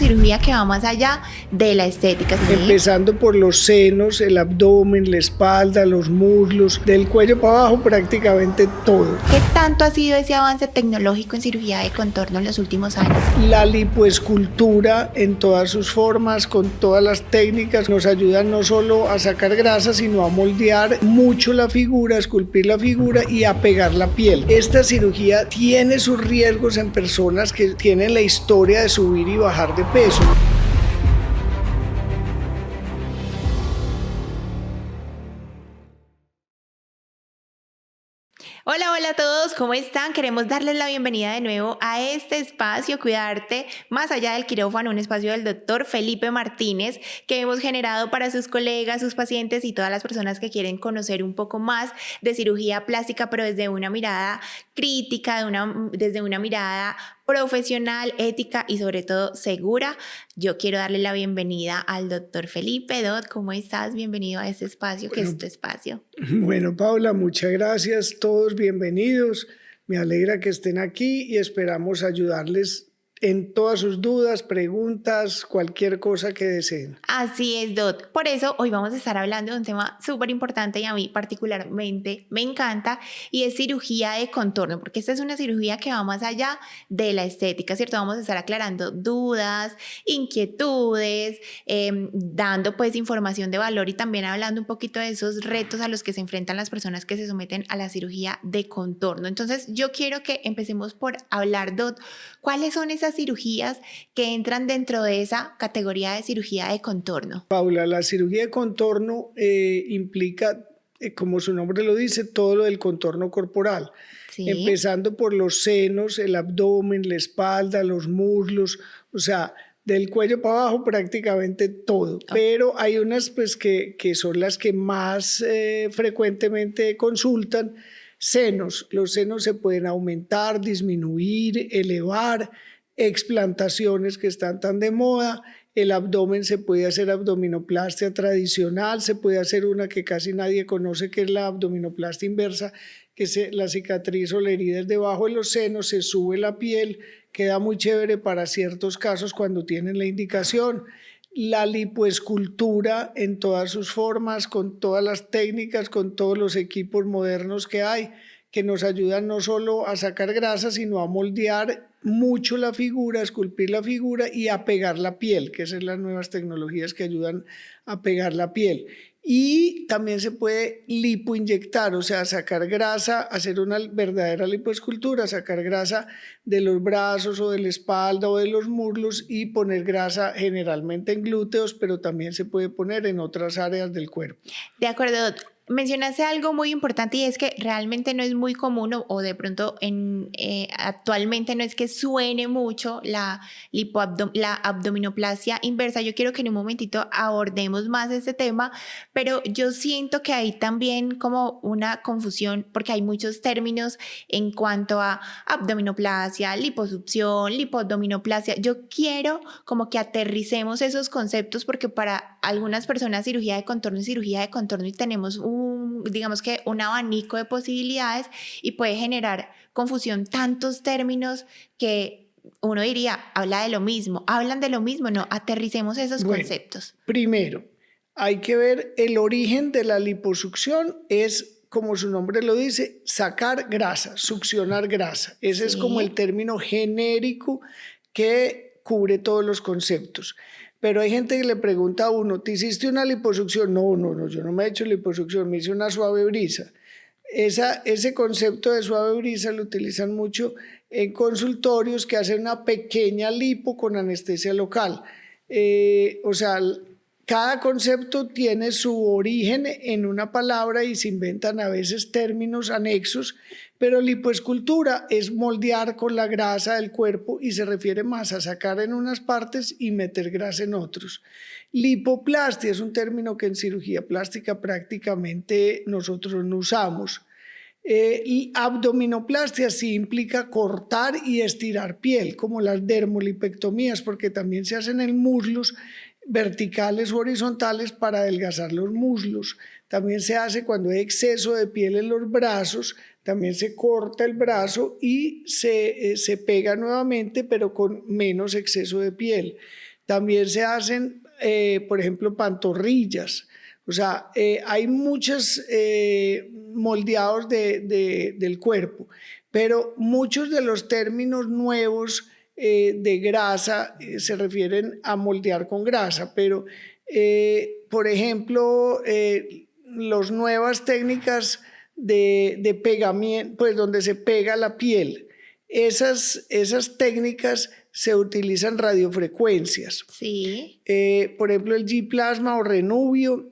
cirugía que va más allá de la estética, ¿sí? Empezando por los senos, el abdomen, la espalda, los muslos, del cuello para abajo prácticamente todo. ¿Qué tanto ha sido ese avance tecnológico en cirugía de contorno en los últimos años? La lipoescultura en todas sus formas, con todas las técnicas, nos ayudan no solo a sacar grasa, sino a moldear mucho la figura, a esculpir la figura y a pegar la piel. Esta cirugía tiene sus riesgos en personas que tienen la historia de subir y bajar de peso. Hola, hola a todos, ¿cómo están? Queremos darles la bienvenida de nuevo a este espacio, Cuidarte más allá del quirófano, un espacio del doctor Felipe Martínez que hemos generado para sus colegas, sus pacientes y todas las personas que quieren conocer un poco más de cirugía plástica, pero desde una mirada crítica, desde una mirada profesional, ética y sobre todo segura. Yo quiero darle la bienvenida al doctor Felipe. Doc, ¿cómo estás? Bienvenido a este espacio, que es tu espacio. Bueno, Paula, muchas gracias. Todos bienvenidos. Me alegra que estén aquí y esperamos ayudarles en todas sus dudas, preguntas, cualquier cosa que deseen. Así es, Dot. Por eso hoy vamos a estar hablando de un tema súper importante y a mí particularmente me encanta y es cirugía de contorno, porque esta es una cirugía que va más allá de la estética, ¿cierto? Vamos a estar aclarando dudas, inquietudes, dando pues información de valor y también hablando un poquito de esos retos a los que se enfrentan las personas que se someten a la cirugía de contorno. Entonces yo quiero que empecemos por hablar, Dot, ¿cuáles son esas cirugías que entran dentro de esa categoría de cirugía de contorno? Paula, la cirugía de contorno implica, como su nombre lo dice, todo lo del contorno corporal. Sí. Empezando por los senos, el abdomen, la espalda, los muslos, o sea, del cuello para abajo prácticamente todo. Pero hay unas pues, que son las que más frecuentemente consultan. Senos, los senos se pueden aumentar, disminuir, elevar, explantaciones que están tan de moda. El abdomen se puede hacer abdominoplastia tradicional, se puede hacer una que casi nadie conoce, que es la abdominoplastia inversa, que la cicatriz o la herida es debajo de los senos, se sube la piel, queda muy chévere para ciertos casos cuando tienen la indicación. La lipoescultura en todas sus formas, con todas las técnicas, con todos los equipos modernos que hay, que nos ayudan no solo a sacar grasa, sino a moldear mucho la figura, a esculpir la figura y a pegar la piel, que esas son las nuevas tecnologías que ayudan a pegar la piel. Y también se puede lipoinyectar, o sea, sacar grasa, hacer una verdadera lipoescultura, sacar grasa de los brazos o de la espalda o de los muslos y poner grasa generalmente en glúteos, pero también se puede poner en otras áreas del cuerpo. De acuerdo. Mencionaste algo muy importante y es que realmente no es muy común o de pronto actualmente no es que suene mucho la abdominoplastia inversa. Yo quiero que en un momentito abordemos más este tema, pero yo siento que hay también como una confusión porque hay muchos términos en cuanto a abdominoplastia, liposucción, lipoabdominoplastia. Yo quiero como que aterricemos esos conceptos porque para algunas personas cirugía de contorno y tenemos digamos que un abanico de posibilidades y puede generar confusión tantos términos que uno diría, hablan de lo mismo, no, aterricemos esos conceptos. Primero, hay que ver el origen de la liposucción, es como su nombre lo dice, sacar grasa, succionar grasa. Ese es como el término genérico que cubre todos los conceptos. Pero hay gente que le pregunta a uno, ¿te hiciste una liposucción? No, yo no me he hecho liposucción, me hice una suave brisa. Ese concepto de suave brisa lo utilizan mucho en consultorios que hacen una pequeña lipo con anestesia local. O sea, cada concepto tiene su origen en una palabra y se inventan a veces términos anexos, pero lipoescultura es moldear con la grasa del cuerpo y se refiere más a sacar en unas partes y meter grasa en otros. Lipoplastia es un término que en cirugía plástica prácticamente nosotros no usamos. Y abdominoplastia sí implica cortar y estirar piel, como las dermolipectomías, porque también se hacen en muslos verticales o horizontales para adelgazar los muslos. También se hace cuando hay exceso de piel en los brazos, también se corta el brazo y se pega nuevamente, pero con menos exceso de piel. También se hacen, por ejemplo, pantorrillas. O sea, hay muchos moldeados del cuerpo, pero muchos de los términos nuevos de grasa se refieren a moldear con grasa, pero por ejemplo, las nuevas técnicas de pegamiento, pues donde se pega la piel, esas técnicas se utilizan radiofrecuencias. Sí. Por ejemplo, el G-Plasma o Renuvio,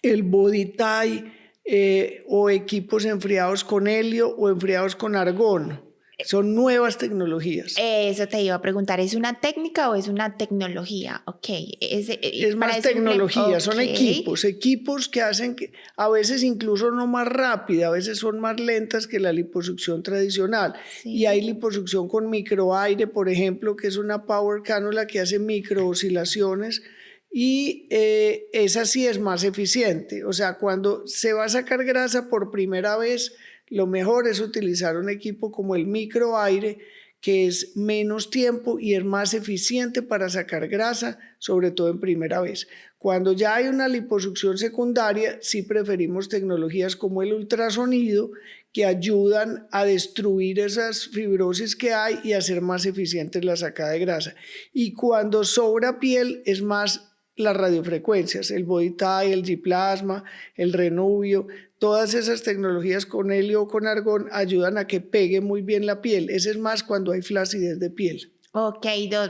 el Body Tie o equipos enfriados con helio o enfriados con argón. Son nuevas tecnologías. Eso te iba a preguntar, ¿es una técnica o es una tecnología? Ok. Es más tecnología, son equipos que hacen que a veces incluso no más rápida, a veces son más lentas que la liposucción tradicional. Sí. Y hay liposucción con microaire, por ejemplo, que es una power cannula que hace microoscilaciones y esa sí es más eficiente. O sea, cuando se va a sacar grasa por primera vez, lo mejor es utilizar un equipo como el microaire, que es menos tiempo y es más eficiente para sacar grasa, sobre todo en primera vez. Cuando ya hay una liposucción secundaria, sí preferimos tecnologías como el ultrasonido, que ayudan a destruir esas fibrosis que hay y a hacer más eficiente la sacada de grasa. Y cuando sobra piel, es más las radiofrecuencias, el Body Tie, el G-Plasma, el Renuvio, todas esas tecnologías con helio o con argón ayudan a que pegue muy bien la piel. Ese es más cuando hay flacidez de piel. Ok,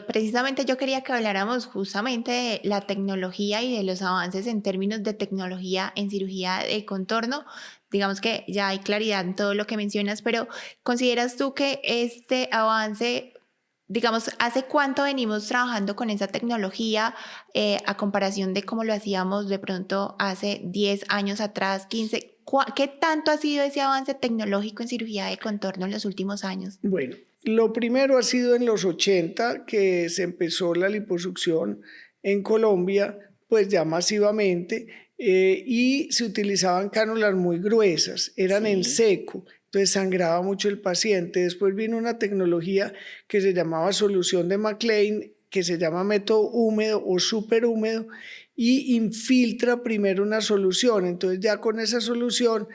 precisamente yo quería que habláramos justamente de la tecnología y de los avances en términos de tecnología en cirugía de contorno. Digamos que ya hay claridad en todo lo que mencionas, pero ¿consideras tú que este avance, digamos, hace cuánto venimos trabajando con esa tecnología a comparación de cómo lo hacíamos de pronto hace 10 años atrás, 15? ¿Qué tanto ha sido ese avance tecnológico en cirugía de contorno en los últimos años? Bueno, lo primero ha sido en los 80 que se empezó la liposucción en Colombia, pues ya masivamente, y se utilizaban cánulas muy gruesas, eran en seco. Entonces sangraba mucho el paciente. Después vino una tecnología que se llamaba solución de McLean, que se llama método húmedo o súper húmedo, y infiltra primero una solución. Entonces ya con esa solución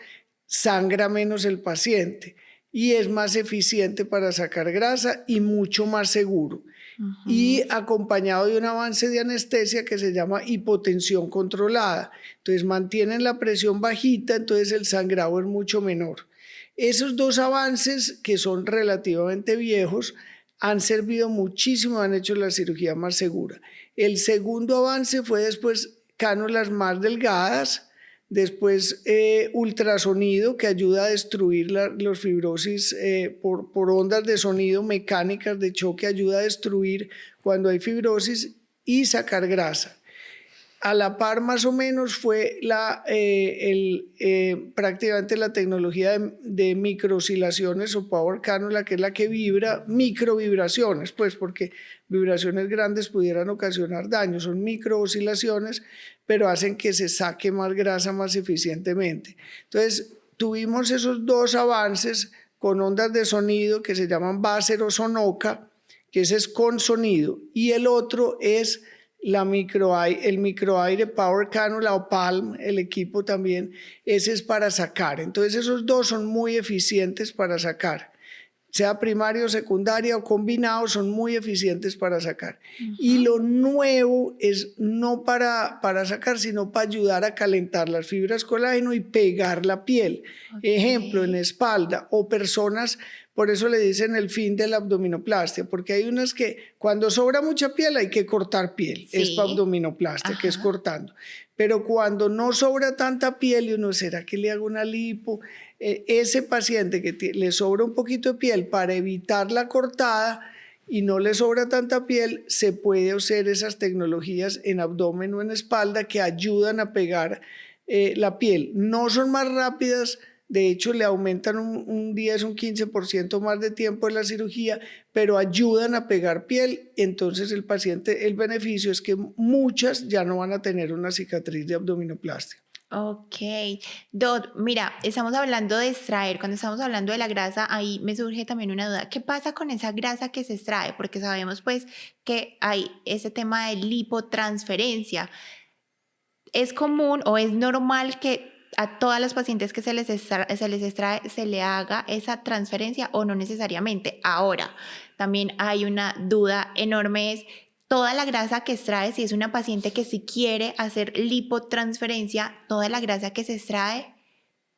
sangra menos el paciente y es más eficiente para sacar grasa y mucho más seguro. Y acompañado de un avance de anestesia que se llama hipotensión controlada. Entonces mantienen la presión bajita, entonces el sangrado es mucho menor. Esos dos avances, que son relativamente viejos, han servido muchísimo, han hecho la cirugía más segura. El segundo avance fue después cánulas más delgadas, después ultrasonido, que ayuda a destruir los fibrosis por ondas de sonido mecánicas de choque, ayuda a destruir cuando hay fibrosis y sacar grasa. A la par más o menos fue prácticamente la tecnología de microoscilaciones o power cannula, que es la que vibra, microvibraciones, pues porque vibraciones grandes pudieran ocasionar daño, son microoscilaciones, pero hacen que se saque más grasa más eficientemente. Entonces tuvimos esos dos avances con ondas de sonido que se llaman Baser o Sonoca, que ese es con sonido, y el otro es el microaire Power Cannula o PALM, el equipo también, ese es para sacar. Entonces esos dos son muy eficientes para sacar, sea primario, secundaria o combinado, son muy eficientes para sacar. Y lo nuevo es no para sacar, sino para ayudar a calentar las fibras colágeno y pegar la piel. Ejemplo, en espalda o personas. Por eso le dicen el fin de la abdominoplastia, porque hay unas que cuando sobra mucha piel hay que cortar piel, es para abdominoplastia, que es cortando. Pero cuando no sobra tanta piel y uno, ¿será que le hago una lipo? Ese paciente que le sobra un poquito de piel, para evitar la cortada y no le sobra tanta piel, se puede hacer esas tecnologías en abdomen o en espalda que ayudan a pegar la piel. No son más rápidas. De hecho, le aumentan un 10, un 15% más de tiempo de la cirugía, pero ayudan a pegar piel. Entonces el paciente, el beneficio es que muchas ya no van a tener una cicatriz de abdominoplastia. Ok, Dot, mira, estamos hablando de extraer, cuando estamos hablando de la grasa, ahí me surge también una duda, ¿qué pasa con esa grasa que se extrae? Porque sabemos pues que hay ese tema de lipotransferencia. ¿Es común o es normal que a todas las pacientes que se les extrae se le haga esa transferencia o no necesariamente? Ahora, también hay una duda enorme, es toda la grasa que extrae, si es una paciente que si quiere hacer lipotransferencia, toda la grasa que se extrae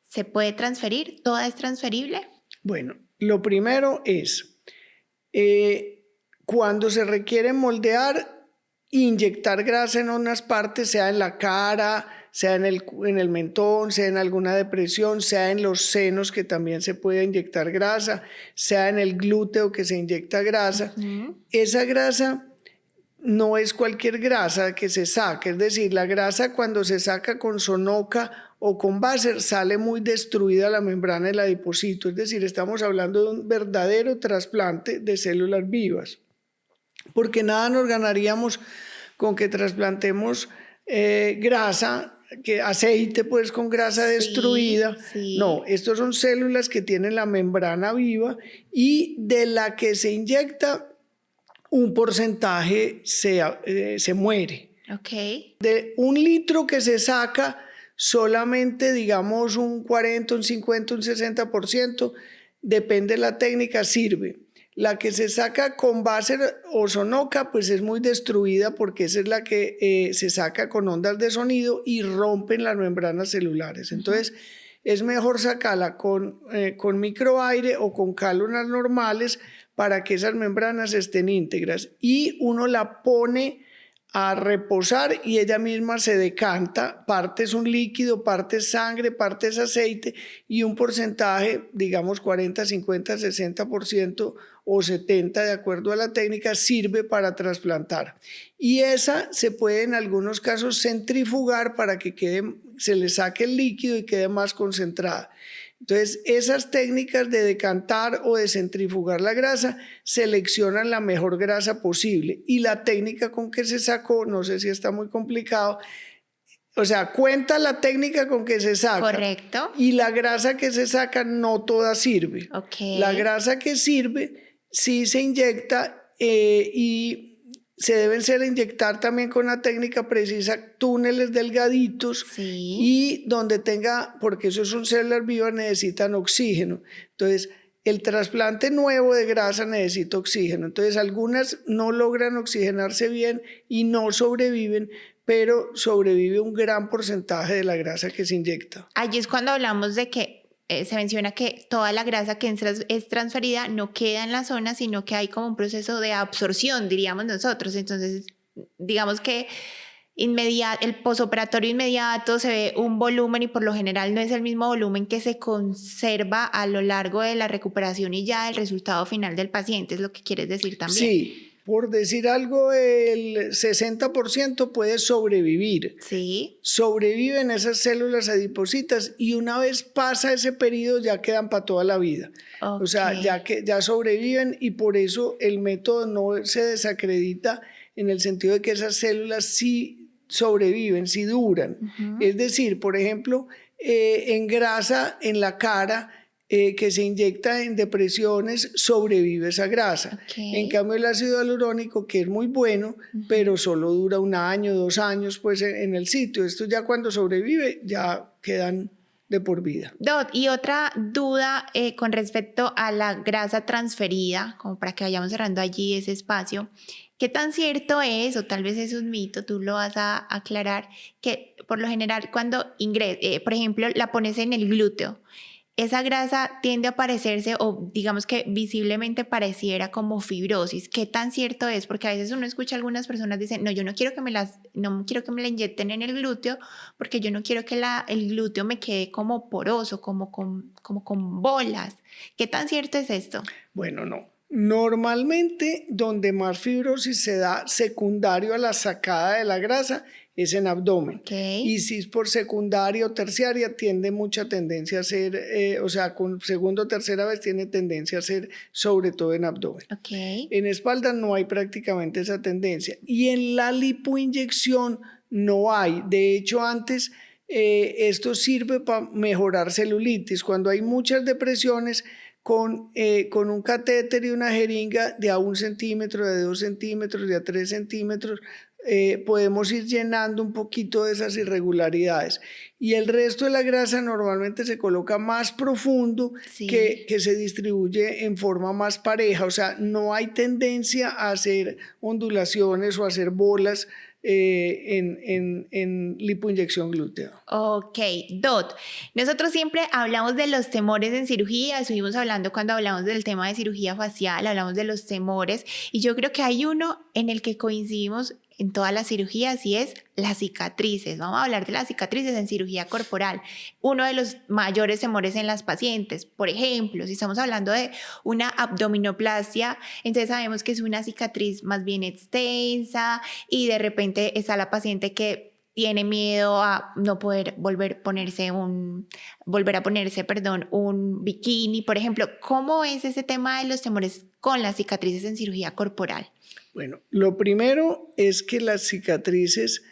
se puede transferir, toda es transferible. Bueno, lo primero es, cuando se requiere moldear, inyectar grasa en unas partes, sea en la cara, sea en el mentón, sea en alguna depresión, sea en los senos que también se puede inyectar grasa, sea en el glúteo que se inyecta grasa. Esa grasa no es cualquier grasa que se saque, es decir, la grasa cuando se saca con sonoca o con Basser sale muy destruida la membrana del adipocito, es decir, estamos hablando de un verdadero trasplante de células vivas, porque nada nos ganaríamos con que trasplantemos grasa, que aceite pues con grasa destruida. No, estos son células que tienen la membrana viva y de la que se inyecta un porcentaje se muere. Ok. De 1 litro que se saca, solamente digamos un 40, un 50, un 60%, depende de la técnica, sirve. La que se saca con Basser o sonoca, pues es muy destruida porque esa es la que se saca con ondas de sonido y rompen las membranas celulares. Entonces, es mejor sacarla con microaire o con cánulas normales para que esas membranas estén íntegras. Y uno la pone a reposar y ella misma se decanta, parte es un líquido, parte es sangre, parte es aceite y un porcentaje, digamos 40, 50, 60% o 70% de acuerdo a la técnica, sirve para trasplantar. Y esa se puede en algunos casos centrifugar para que se le saque el líquido y quede más concentrada. Entonces, esas técnicas de decantar o de centrifugar la grasa seleccionan la mejor grasa posible y la técnica con que se sacó, no sé si está muy complicado, o sea, cuenta la técnica con que se saca. Correcto. Y la grasa que se saca no toda sirve. Okay. La grasa que sirve sí se inyecta y se deben inyectar también con una técnica precisa, túneles delgaditos y donde tenga, porque eso son células vivas, necesitan oxígeno. Entonces, el trasplante nuevo de grasa necesita oxígeno. Entonces, algunas no logran oxigenarse bien y no sobreviven, pero sobrevive un gran porcentaje de la grasa que se inyecta. Allí es cuando hablamos de que se menciona que toda la grasa que es transferida no queda en la zona, sino que hay como un proceso de absorción, diríamos nosotros. Entonces, digamos que el posoperatorio inmediato se ve un volumen y por lo general no es el mismo volumen que se conserva a lo largo de la recuperación y ya el resultado final del paciente, es lo que quieres decir también. Sí. Por decir algo, el 60% puede sobrevivir. Sí. Sobreviven esas células adipocitas y una vez pasa ese periodo ya quedan para toda la vida. Okay. O sea, ya sobreviven y por eso el método no se desacredita en el sentido de que esas células sí sobreviven, sí duran. Es decir, por ejemplo, en grasa en la cara, que se inyecta en depresiones, sobrevive esa grasa. Okay. En cambio, el ácido hialurónico, que es muy bueno, pero solo dura 1 año, 2 años pues, en el sitio. Esto ya cuando sobrevive, ya quedan de por vida. Dot, y otra duda con respecto a la grasa transferida, como para que vayamos cerrando allí ese espacio. ¿Qué tan cierto es, o tal vez es un mito, tú lo vas a aclarar, que por lo general cuando por ejemplo, la pones en el glúteo, esa grasa tiende a parecerse o digamos que visiblemente pareciera como fibrosis? ¿Qué tan cierto es? Porque a veces uno escucha a algunas personas dicen, no, yo no quiero que me la inyecten en el glúteo porque yo no quiero que el glúteo me quede como poroso, como con bolas. ¿Qué tan cierto es esto? Bueno, no. Normalmente donde más fibrosis se da secundario a la sacada de la grasa es en abdomen. Okay. Y si es por secundaria o terciaria, tiende mucha tendencia a ser, o sea, con segunda o tercera vez tiene tendencia a ser sobre todo en abdomen. Okay. En espalda no hay prácticamente esa tendencia. Y en la lipoinyección no hay. De hecho, antes esto sirve para mejorar celulitis. Cuando hay muchas depresiones, con un catéter y una jeringa de a 1 centímetro, de 2 centímetros, de a 3 centímetros, podemos ir llenando un poquito de esas irregularidades. Y el resto de la grasa normalmente se coloca más profundo, Sí. que se distribuye en forma más pareja. O sea, no hay tendencia a hacer ondulaciones o a hacer bolas en lipoinyección glútea. Ok, Dot, nosotros siempre hablamos de los temores en cirugía, estuvimos hablando cuando hablamos del tema de cirugía facial, hablamos de los temores y yo creo que hay uno en el que coincidimos en todas las cirugías y es las cicatrices. Vamos a hablar de las cicatrices en cirugía corporal. Uno de los mayores temores en las pacientes, por ejemplo, si estamos hablando de una abdominoplastia, entonces sabemos que es una cicatriz más bien extensa y de repente está la paciente que tiene miedo a no poder volver a ponerse, un bikini, por ejemplo. ¿Cómo es ese tema de los temores con las cicatrices en cirugía corporal? Bueno, lo primero es que las cicatrices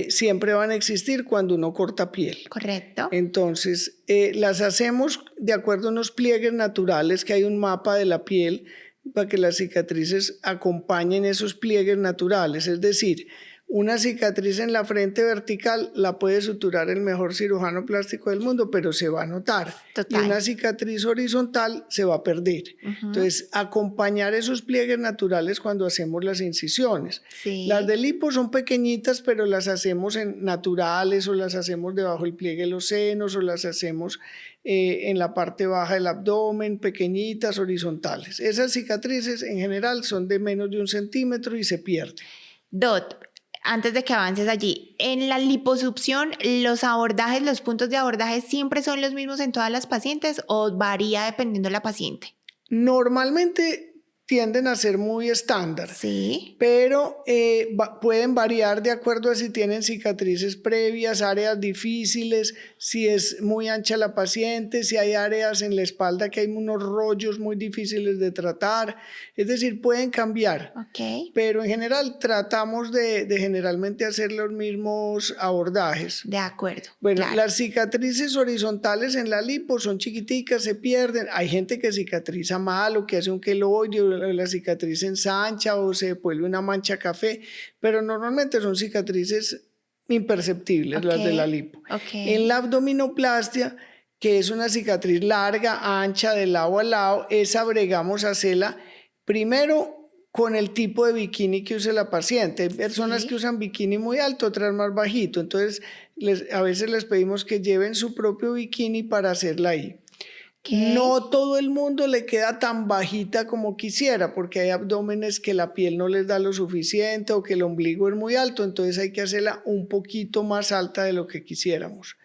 siempre van a existir cuando uno corta piel. Correcto. Entonces, las hacemos de acuerdo a unos pliegues naturales, que hay un mapa de la piel para que las cicatrices acompañen esos pliegues naturales. Es decir, una cicatriz en la frente vertical la puede suturar el mejor cirujano plástico del mundo, pero se va a notar. Total. Y una cicatriz horizontal se va a perder. Entonces, acompañar esos pliegues naturales cuando hacemos las incisiones. Sí. Las de lipo son pequeñitas, pero las hacemos en naturales o las hacemos debajo del pliegue de los senos o las hacemos en la parte baja del abdomen, pequeñitas, horizontales. Esas cicatrices en general son de menos de 1 centímetro y se pierden. Dot, antes de que avances allí, en la liposucción, ¿los abordajes, los puntos de abordaje siempre son los mismos en todas las pacientes o varía dependiendo de la paciente? Normalmente tienden a ser muy estándar, Sí. pero pueden variar de acuerdo a si tienen cicatrices previas, áreas difíciles, si es muy ancha la paciente, si hay áreas en la espalda que hay unos rollos muy difíciles de tratar, es decir, pueden cambiar. Ok. Pero en general tratamos de generalmente hacer los mismos abordajes. De acuerdo. Bueno, claro. Las cicatrices horizontales en la lipo son chiquiticas, se pierden. Hay gente que cicatriza mal o que hace un queloide o la cicatriz se ensancha o se vuelve una mancha café, pero normalmente son cicatrices imperceptibles, las de la lipo. En la abdominoplastia, que es una cicatriz larga, ancha, de lado a lado, esa bregamos a hacerla primero con el tipo de bikini que use la paciente. Hay personas que usan bikini muy alto, otras más bajito, entonces a veces les pedimos que lleven su propio bikini para hacerla ahí. No todo el mundo le queda tan bajita como quisiera, porque hay abdómenes que la piel no les da lo suficiente o que el ombligo es muy alto, entonces hay que hacerla un poquito más alta de lo que quisiéramos.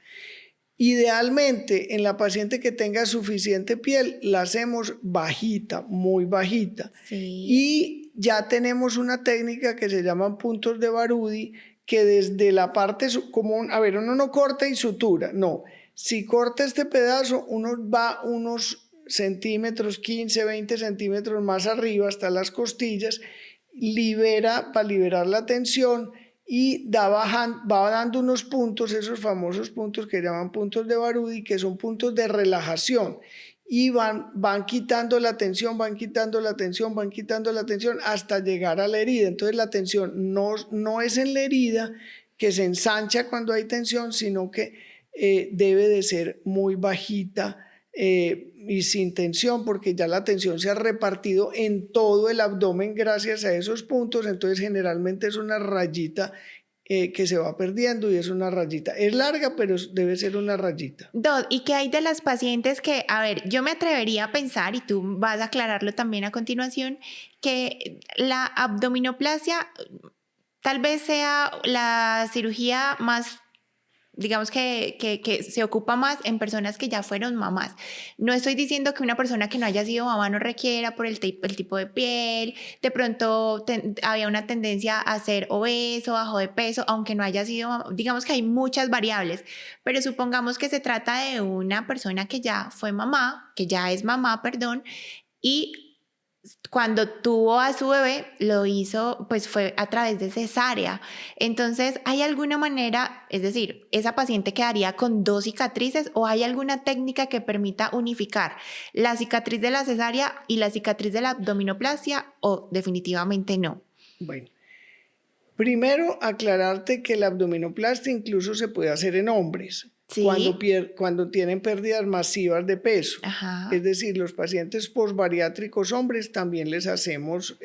Idealmente, en la paciente que tenga suficiente piel, la hacemos bajita, muy bajita. Sí. Y ya tenemos una técnica que se llaman puntos de Barudi, que desde la parte común, uno no corta y sutura, no. Si corta este pedazo, uno va unos centímetros, 15, 20 centímetros más arriba hasta las costillas, para liberar la tensión y va dando unos puntos, esos famosos puntos que llaman puntos de Barudi, que son puntos de relajación. Y van quitando la tensión, van quitando la tensión, van quitando la tensión hasta llegar a la herida. Entonces la tensión no es en la herida que se ensancha cuando hay tensión, sino que debe de ser muy bajita y sin tensión, porque ya la tensión se ha repartido en todo el abdomen gracias a esos puntos. Entonces generalmente es una rayita que se va perdiendo y es una rayita. Es larga, pero debe ser una rayita. Dot, ¿y qué hay de las pacientes que, yo me atrevería a pensar, y tú vas a aclararlo también a continuación, que la abdominoplastia tal vez sea la cirugía más, digamos que se ocupa más en personas que ya fueron mamás? No estoy diciendo que una persona que no haya sido mamá no requiera por el tipo de piel, de pronto había una tendencia a ser obeso, bajo de peso, aunque no haya sido mamá. Digamos que hay muchas variables, pero supongamos que se trata de una persona que ya fue mamá, que ya es mamá, perdón, y cuando tuvo a su bebé, lo hizo, pues fue a través de cesárea. Entonces, ¿hay alguna manera, es decir, esa paciente quedaría con dos cicatrices o hay alguna técnica que permita unificar la cicatriz de la cesárea y la cicatriz de la abdominoplastia o definitivamente no? Bueno, primero aclararte que la abdominoplastia incluso se puede hacer en hombres cuando, Sí, cuando tienen pérdidas masivas de peso. Es ajá, decir, los pacientes posbariátricos hombres también les hacemos,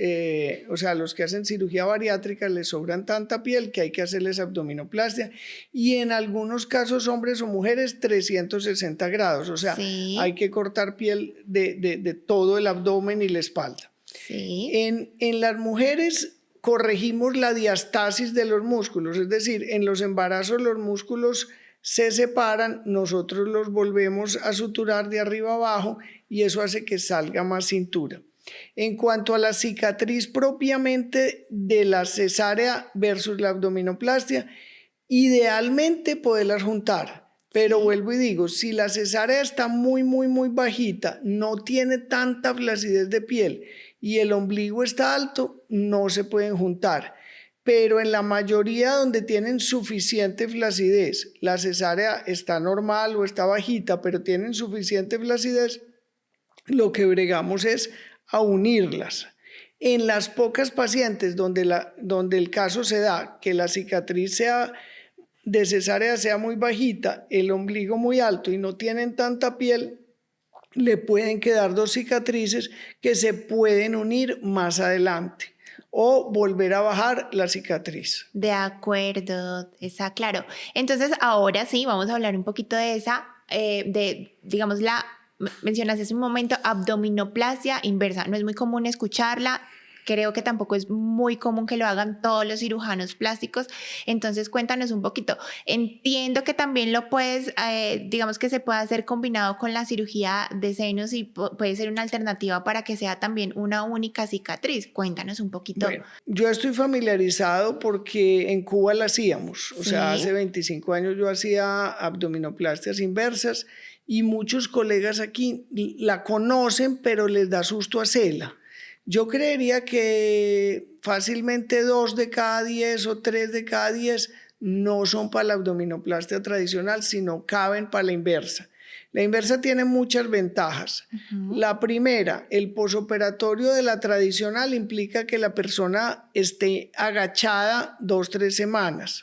o sea, los que hacen cirugía bariátrica les sobran tanta piel que hay que hacerles abdominoplastia y en algunos casos hombres o mujeres 360 grados, o sea, hay sí, que cortar piel de todo el abdomen y la espalda. sí, En las mujeres corregimos la diastasis de los músculos, es decir, en los embarazos los músculos se separan, nosotros los volvemos a suturar de arriba abajo y eso hace que salga más cintura. En cuanto a la cicatriz propiamente de la cesárea versus la abdominoplastia, idealmente poderlas juntar, pero sí. vuelvo y digo, si la cesárea está muy bajita, no tiene tanta flacidez de piel y el ombligo está alto, no se pueden juntar. Pero en la mayoría donde tienen suficiente flacidez, la cesárea está normal o está bajita, pero tienen suficiente flacidez, lo que bregamos es a unirlas. En las pocas pacientes donde el caso se da que la cicatriz sea de cesárea sea muy bajita, el ombligo muy alto y no tienen tanta piel, le pueden quedar dos cicatrices que se pueden unir más adelante o volver a bajar la cicatriz. De acuerdo, está claro. Entonces, ahora sí, vamos a hablar un poquito de esa, digamos, mencionaste hace un momento, abdominoplastia inversa. No es muy común escucharla. Creo que tampoco es muy común que lo hagan todos los cirujanos plásticos. Entonces, cuéntanos un poquito. Entiendo que también lo puedes, digamos que se puede hacer combinado con la cirugía de senos y puede ser una alternativa para que sea también una única cicatriz. Cuéntanos un poquito. Bueno, yo estoy familiarizado porque en Cuba la hacíamos, o sea, Sí. hace 25 años yo hacía abdominoplastias inversas y muchos colegas aquí la conocen, pero les da susto hacerla. Yo creería que fácilmente 2 de cada 10 o 3 de cada 10 no son para la abdominoplastia tradicional, sino caben para la inversa. La inversa tiene muchas ventajas. Ujú. La primera, el posoperatorio de la tradicional implica que la persona esté agachada 2, 3 semanas.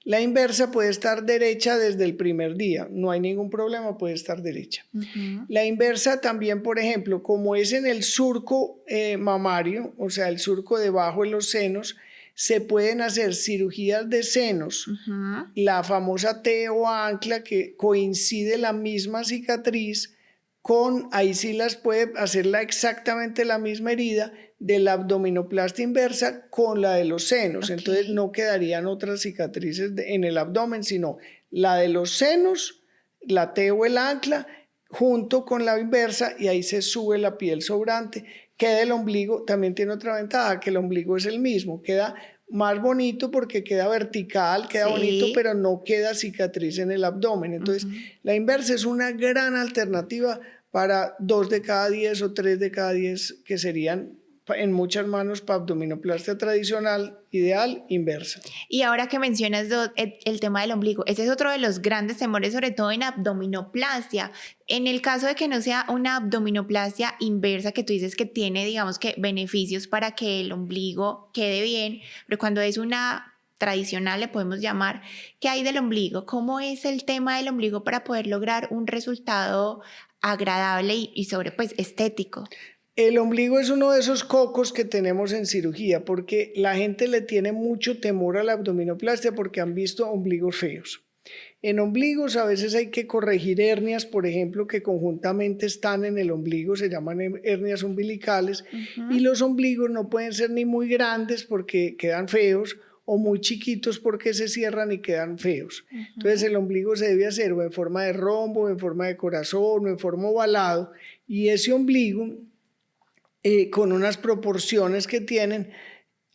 La inversa puede estar derecha desde el primer día, no hay ningún problema, puede estar derecha. Ujú, La inversa también, por ejemplo, como es en el surco mamario, o sea, el surco debajo de los senos, se pueden hacer cirugías de senos, ujú. la famosa T o ancla, que coincide la misma cicatriz con, ahí sí las puede hacerla exactamente la misma herida de la abdominoplastia inversa con la de los senos. Ok, Entonces no quedarían otras cicatrices en el abdomen, sino la de los senos, la T o el ancla, junto con la inversa y ahí se sube la piel sobrante. Queda el ombligo, también tiene otra ventaja, que el ombligo es el mismo, queda más bonito porque queda vertical, queda bonito, sí. pero no queda cicatriz en el abdomen. Entonces, Ujú. la inversa es una gran alternativa para 2 de cada 10 o 3 de cada 10 que serían en muchas manos para abdominoplastia tradicional, ideal, inversa. Y ahora que mencionas el tema del ombligo, ese es otro de los grandes temores, sobre todo en abdominoplastia. En el caso de que no sea una abdominoplastia inversa, que tú dices que tiene, digamos que beneficios para que el ombligo quede bien, pero cuando es una tradicional, le podemos llamar, ¿qué hay del ombligo? ¿Cómo es el tema del ombligo para poder lograr un resultado agradable y sobre, pues, estético? El ombligo es uno de esos cocos que tenemos en cirugía porque la gente le tiene mucho temor a la abdominoplastia porque han visto ombligos feos. En ombligos a veces hay que corregir hernias, por ejemplo, que conjuntamente están en el ombligo, se llaman hernias umbilicales, y Ujú, los ombligos no pueden ser ni muy grandes porque quedan feos o muy chiquitos porque se cierran y quedan feos. Entonces ujú. el ombligo se debe hacer o en forma de rombo, o en forma de corazón o en forma ovalado, y ese ombligo con unas proporciones que tienen,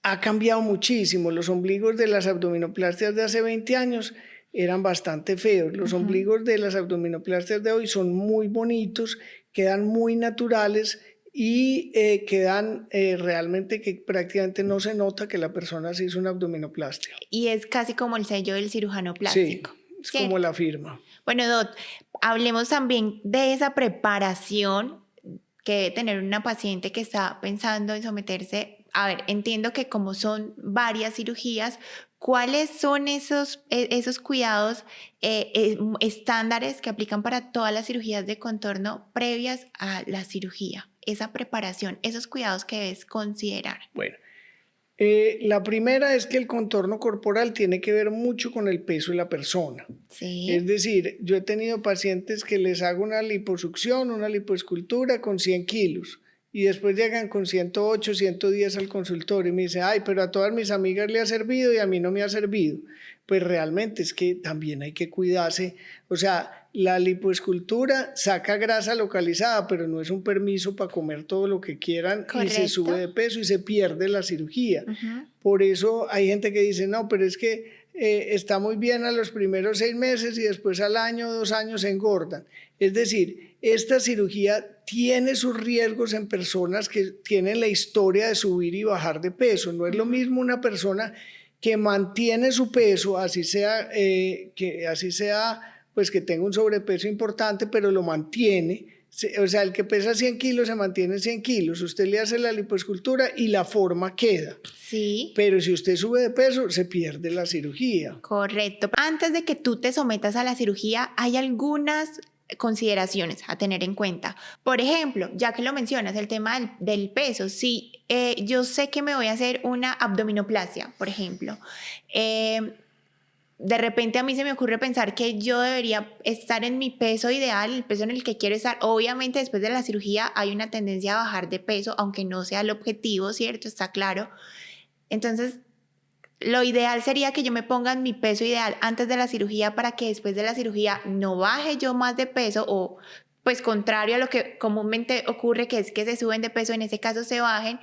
ha cambiado muchísimo. Los ombligos de las abdominoplastias de hace 20 años eran bastante feos. Los Ujú. ombligos de las abdominoplastias de hoy son muy bonitos, quedan muy naturales y quedan realmente que prácticamente no se nota que la persona se hizo una abdominoplastia. Y es casi como el sello del cirujano Sí, plástico. es ¿Cierto? como la firma. Bueno, Dot, hablemos también de esa preparación que debe tener una paciente que está pensando en someterse. A ver, entiendo que como son varias cirugías, ¿cuáles son esos cuidados estándares que aplican para todas las cirugías de contorno previas a la cirugía? Esa preparación, esos cuidados que debes considerar. Bueno, la primera es que el contorno corporal tiene que ver mucho con el peso de la persona. Sí. Es decir, yo he tenido pacientes que les hago una liposucción, una lipoescultura con 100 kilos y después llegan con 108, 110 al consultorio y me dicen, ay, pero a todas mis amigas le ha servido y a mí no me ha servido. Pues realmente es que también hay que cuidarse. O sea, la lipoescultura saca grasa localizada, pero no es un permiso para comer todo lo que quieran. Correcto. Y se sube de peso y se pierde la cirugía. Por eso hay gente que dice, no, pero es que está muy bien a los primeros 6 meses y después al año, 2 años se engordan. Es decir, esta cirugía tiene sus riesgos en personas que tienen la historia de subir y bajar de peso. No es lo mismo una persona que mantiene su peso, así sea, pues que tenga un sobrepeso importante, pero lo mantiene. O sea, el que pesa 100 kilos se mantiene 100 kilos. Usted le hace la lipoescultura y la forma queda. Sí. Pero si usted sube de peso, se pierde la cirugía. Correcto. Antes de que tú te sometas a la cirugía, hay algunas consideraciones a tener en cuenta. Por ejemplo, ya que lo mencionas, el tema del peso. Si yo sé que me voy a hacer una abdominoplastia, por ejemplo, de repente a mí se me ocurre pensar que yo debería estar en mi peso ideal, el peso en el que quiero estar. Obviamente después de la cirugía hay una tendencia a bajar de peso, aunque no sea el objetivo, ¿cierto? Está claro. Entonces, lo ideal sería que yo me ponga en mi peso ideal antes de la cirugía para que después de la cirugía no baje yo más de peso o pues contrario a lo que comúnmente ocurre, que es que se suben de peso, en ese caso se bajen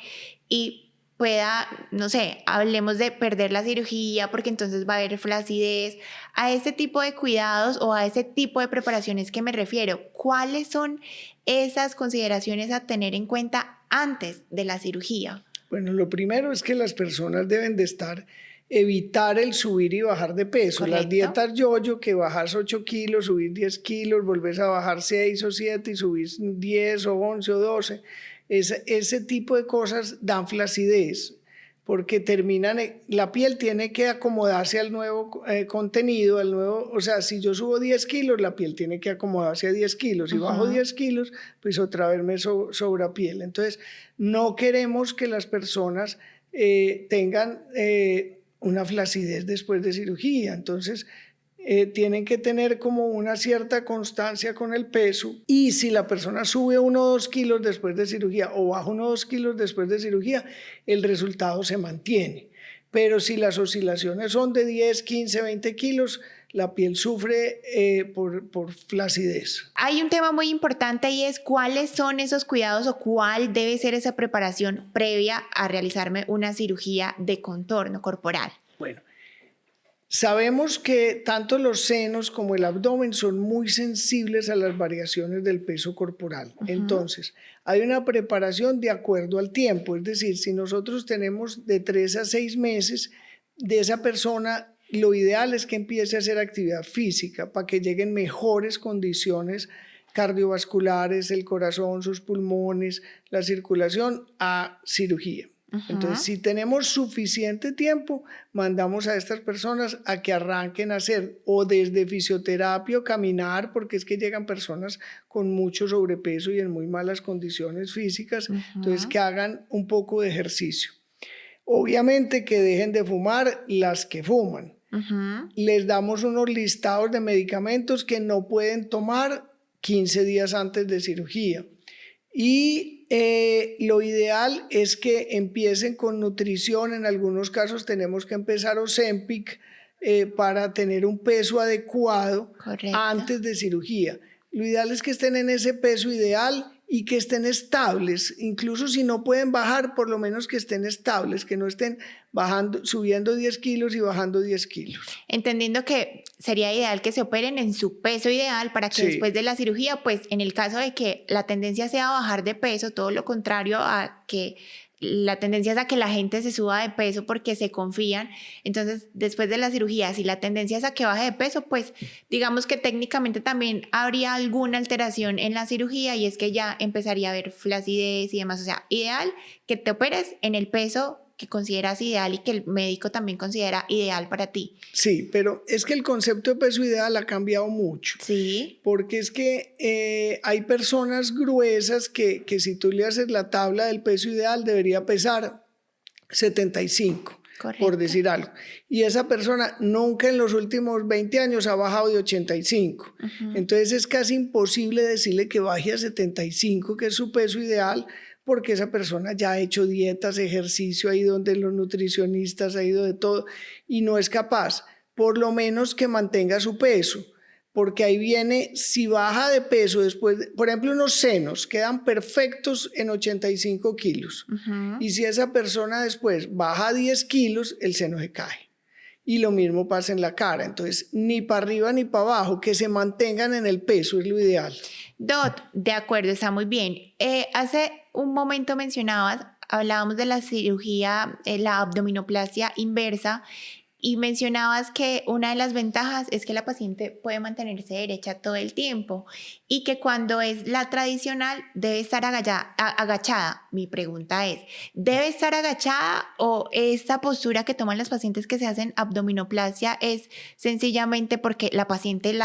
y pueda, no sé, hablemos de perder la cirugía porque entonces va a haber flacidez. A este tipo de cuidados o a ese tipo de preparaciones que me refiero, ¿cuáles son esas consideraciones a tener en cuenta antes de la cirugía? Bueno, lo primero es que las personas deben de evitar el subir y bajar de peso. Correcto. Las dietas yo-yo, que bajas 8 kilos, subir 10 kilos, volvés a bajar 6 o 7 y subís 10 o 11 o 12. Ese tipo de cosas dan flacidez, porque la piel tiene que acomodarse al nuevo contenido, o sea, si yo subo 10 kilos, la piel tiene que acomodarse a 10 kilos. Si bajo 10 kilos, pues otra vez me sobra piel. Entonces, no queremos que las personas tengan una flacidez después de cirugía. Entonces, tienen que tener como una cierta constancia con el peso, y si la persona sube 1 o 2 kilos después de cirugía o baja 1 o 2 kilos después de cirugía, el resultado se mantiene. Pero si las oscilaciones son de 10, 15, 20 kilos, la piel sufre por flacidez. Hay un tema muy importante y es cuáles son esos cuidados o cuál debe ser esa preparación previa a realizarme una cirugía de contorno corporal. Bueno, sabemos que tanto los senos como el abdomen son muy sensibles a las variaciones del peso corporal. Entonces, hay una preparación de acuerdo al tiempo. Es decir, si nosotros tenemos de 3 a 6 meses de esa persona, lo ideal es que empiece a hacer actividad física para que lleguen mejores condiciones cardiovasculares, el corazón, sus pulmones, la circulación, a cirugía. Entonces, si tenemos suficiente tiempo, mandamos a estas personas a que arranquen a hacer o desde fisioterapia o caminar, porque es que llegan personas con mucho sobrepeso y en muy malas condiciones físicas, entonces que hagan un poco de ejercicio. Obviamente que dejen de fumar las que fuman. Les damos unos listados de medicamentos que no pueden tomar 15 días antes de cirugía. Y lo ideal es que empiecen con nutrición. En algunos casos tenemos que empezar Ozempic para tener un peso adecuado. Correcto. Antes de cirugía. Lo ideal es que estén en ese peso ideal y que estén estables, incluso si no pueden bajar, por lo menos que estén estables, que no estén bajando, subiendo 10 kilos y bajando 10 kilos. Entendiendo que sería ideal que se operen en su peso ideal para que Sí. después de la cirugía, pues en el caso de que la tendencia sea a bajar de peso, todo lo contrario a que la tendencia es a que la gente se suba de peso porque se confían. Entonces, después de la cirugía, si la tendencia es a que baje de peso, pues digamos que técnicamente también habría alguna alteración en la cirugía y es que ya empezaría a haber flacidez y demás. O sea, ideal que te operes en el peso que consideras ideal y que el médico también considera ideal para ti. Sí, pero es que el concepto de peso ideal ha cambiado mucho. Sí. Porque es que hay personas gruesas que si tú le haces la tabla del peso ideal debería pesar 75, Correcto. por decir algo. Y esa persona nunca en los últimos 20 años ha bajado de 85. Entonces es casi imposible decirle que baje a 75, que es su peso ideal, porque esa persona ya ha hecho dietas, ejercicio, ha ido donde los nutricionistas, ha ido de todo y no es capaz, por lo menos que mantenga su peso, porque ahí viene, si baja de peso después, por ejemplo, unos senos quedan perfectos en 85 kilos y si esa persona después baja 10 kilos, el seno se cae. Y lo mismo pasa en la cara, entonces ni para arriba ni para abajo, que se mantengan en el peso es lo ideal. Dot, de acuerdo, está muy bien. Hace un momento hablábamos de la cirugía, la abdominoplastia inversa, y mencionabas que una de las ventajas es que la paciente puede mantenerse derecha todo el tiempo y que cuando es la tradicional debe estar agachada. Mi pregunta es, ¿debe estar agachada o esta postura que toman las pacientes que se hacen abdominoplastia es sencillamente porque la paciente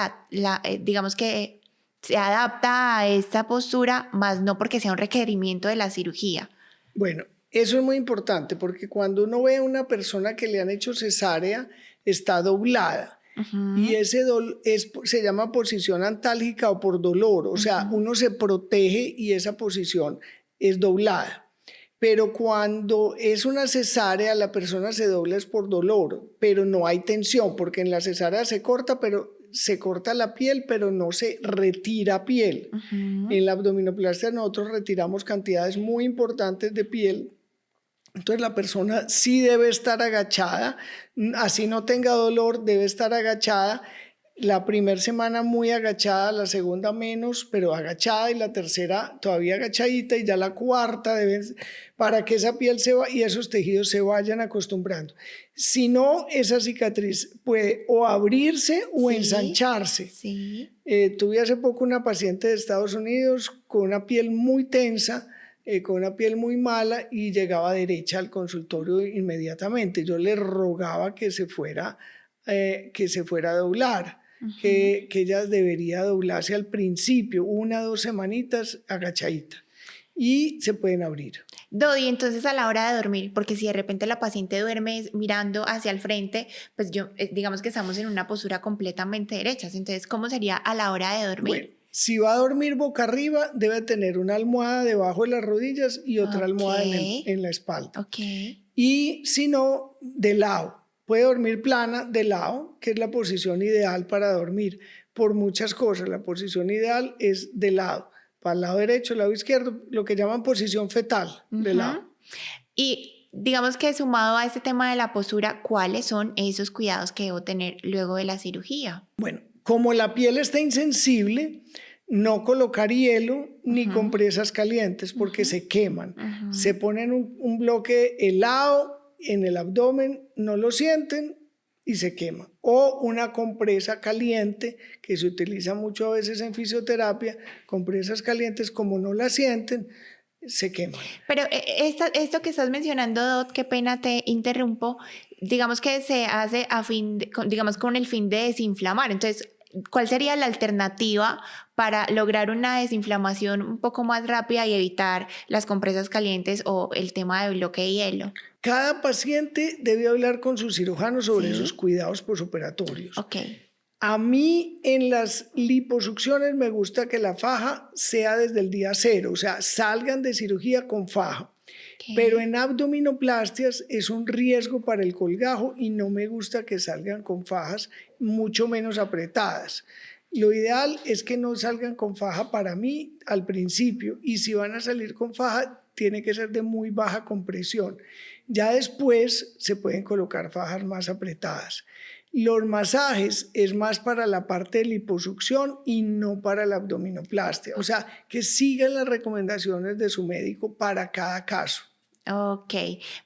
digamos que se adapta a esta postura, más no porque sea un requerimiento de la cirugía? Bueno, eso es muy importante porque cuando uno ve a una persona que le han hecho cesárea, está doblada. Y ese se llama posición antálgica o por dolor. O sea, uno se protege y esa posición es doblada. Pero cuando es una cesárea, la persona se dobla es por dolor, pero no hay tensión, porque en la cesárea se corta la piel, pero no se retira piel. En la abdominoplastia nosotros retiramos cantidades muy importantes de piel. Entonces la persona sí debe estar agachada, así no tenga dolor, debe estar agachada. La primera semana muy agachada, la segunda menos, pero agachada, y la tercera todavía agachadita, y ya la cuarta para que esa piel y esos tejidos se vayan acostumbrando. Si no, esa cicatriz puede o abrirse o ensancharse. Sí. Tuve hace poco una paciente de Estados Unidos con una piel muy tensa, con una piel muy mala y llegaba derecha al consultorio inmediatamente. Yo le rogaba que se fuera a doblar, que ella debería doblarse al principio, 1 o 2 semanitas agachadita y se pueden abrir. Dodi, entonces a la hora de dormir, porque si de repente la paciente duerme mirando hacia el frente, pues digamos que estamos en una postura completamente derecha. Entonces, ¿cómo sería a la hora de dormir? Bueno, si va a dormir boca arriba, debe tener una almohada debajo de las rodillas y otra almohada en la espalda. Y si no, de lado. Puede dormir plana de lado, que es la posición ideal para dormir. Por muchas cosas, la posición ideal es de lado. Para el lado derecho, el lado izquierdo, lo que llaman posición fetal, de lado. Y digamos que sumado a este tema de la postura, ¿cuáles son esos cuidados que debo tener luego de la cirugía? Bueno, como la piel está insensible, no colocar hielo ni compresas calientes porque se queman. Se ponen un bloque helado en el abdomen, no lo sienten y se quema. O una compresa caliente, que se utiliza mucho a veces en fisioterapia, compresas calientes, como no la sienten, se queman. Pero esto que estás mencionando, Dot, qué pena te interrumpo, digamos que se hace con el fin de desinflamar. Entonces, ¿cuál sería la alternativa para lograr una desinflamación un poco más rápida y evitar las compresas calientes o el tema de bloque de hielo? Cada paciente debe hablar con su cirujano sobre esos cuidados posoperatorios. A mí en las liposucciones me gusta que la faja sea desde el día 0, o sea, salgan de cirugía con faja. Pero en abdominoplastias es un riesgo para el colgajo y no me gusta que salgan con fajas mucho menos apretadas. Lo ideal es que no salgan con faja para mí al principio, y si van a salir con faja, tiene que ser de muy baja compresión. Ya después se pueden colocar fajas más apretadas. Los masajes es más para la parte de liposucción y no para la abdominoplastia. O sea, que sigan las recomendaciones de su médico para cada caso. Ok,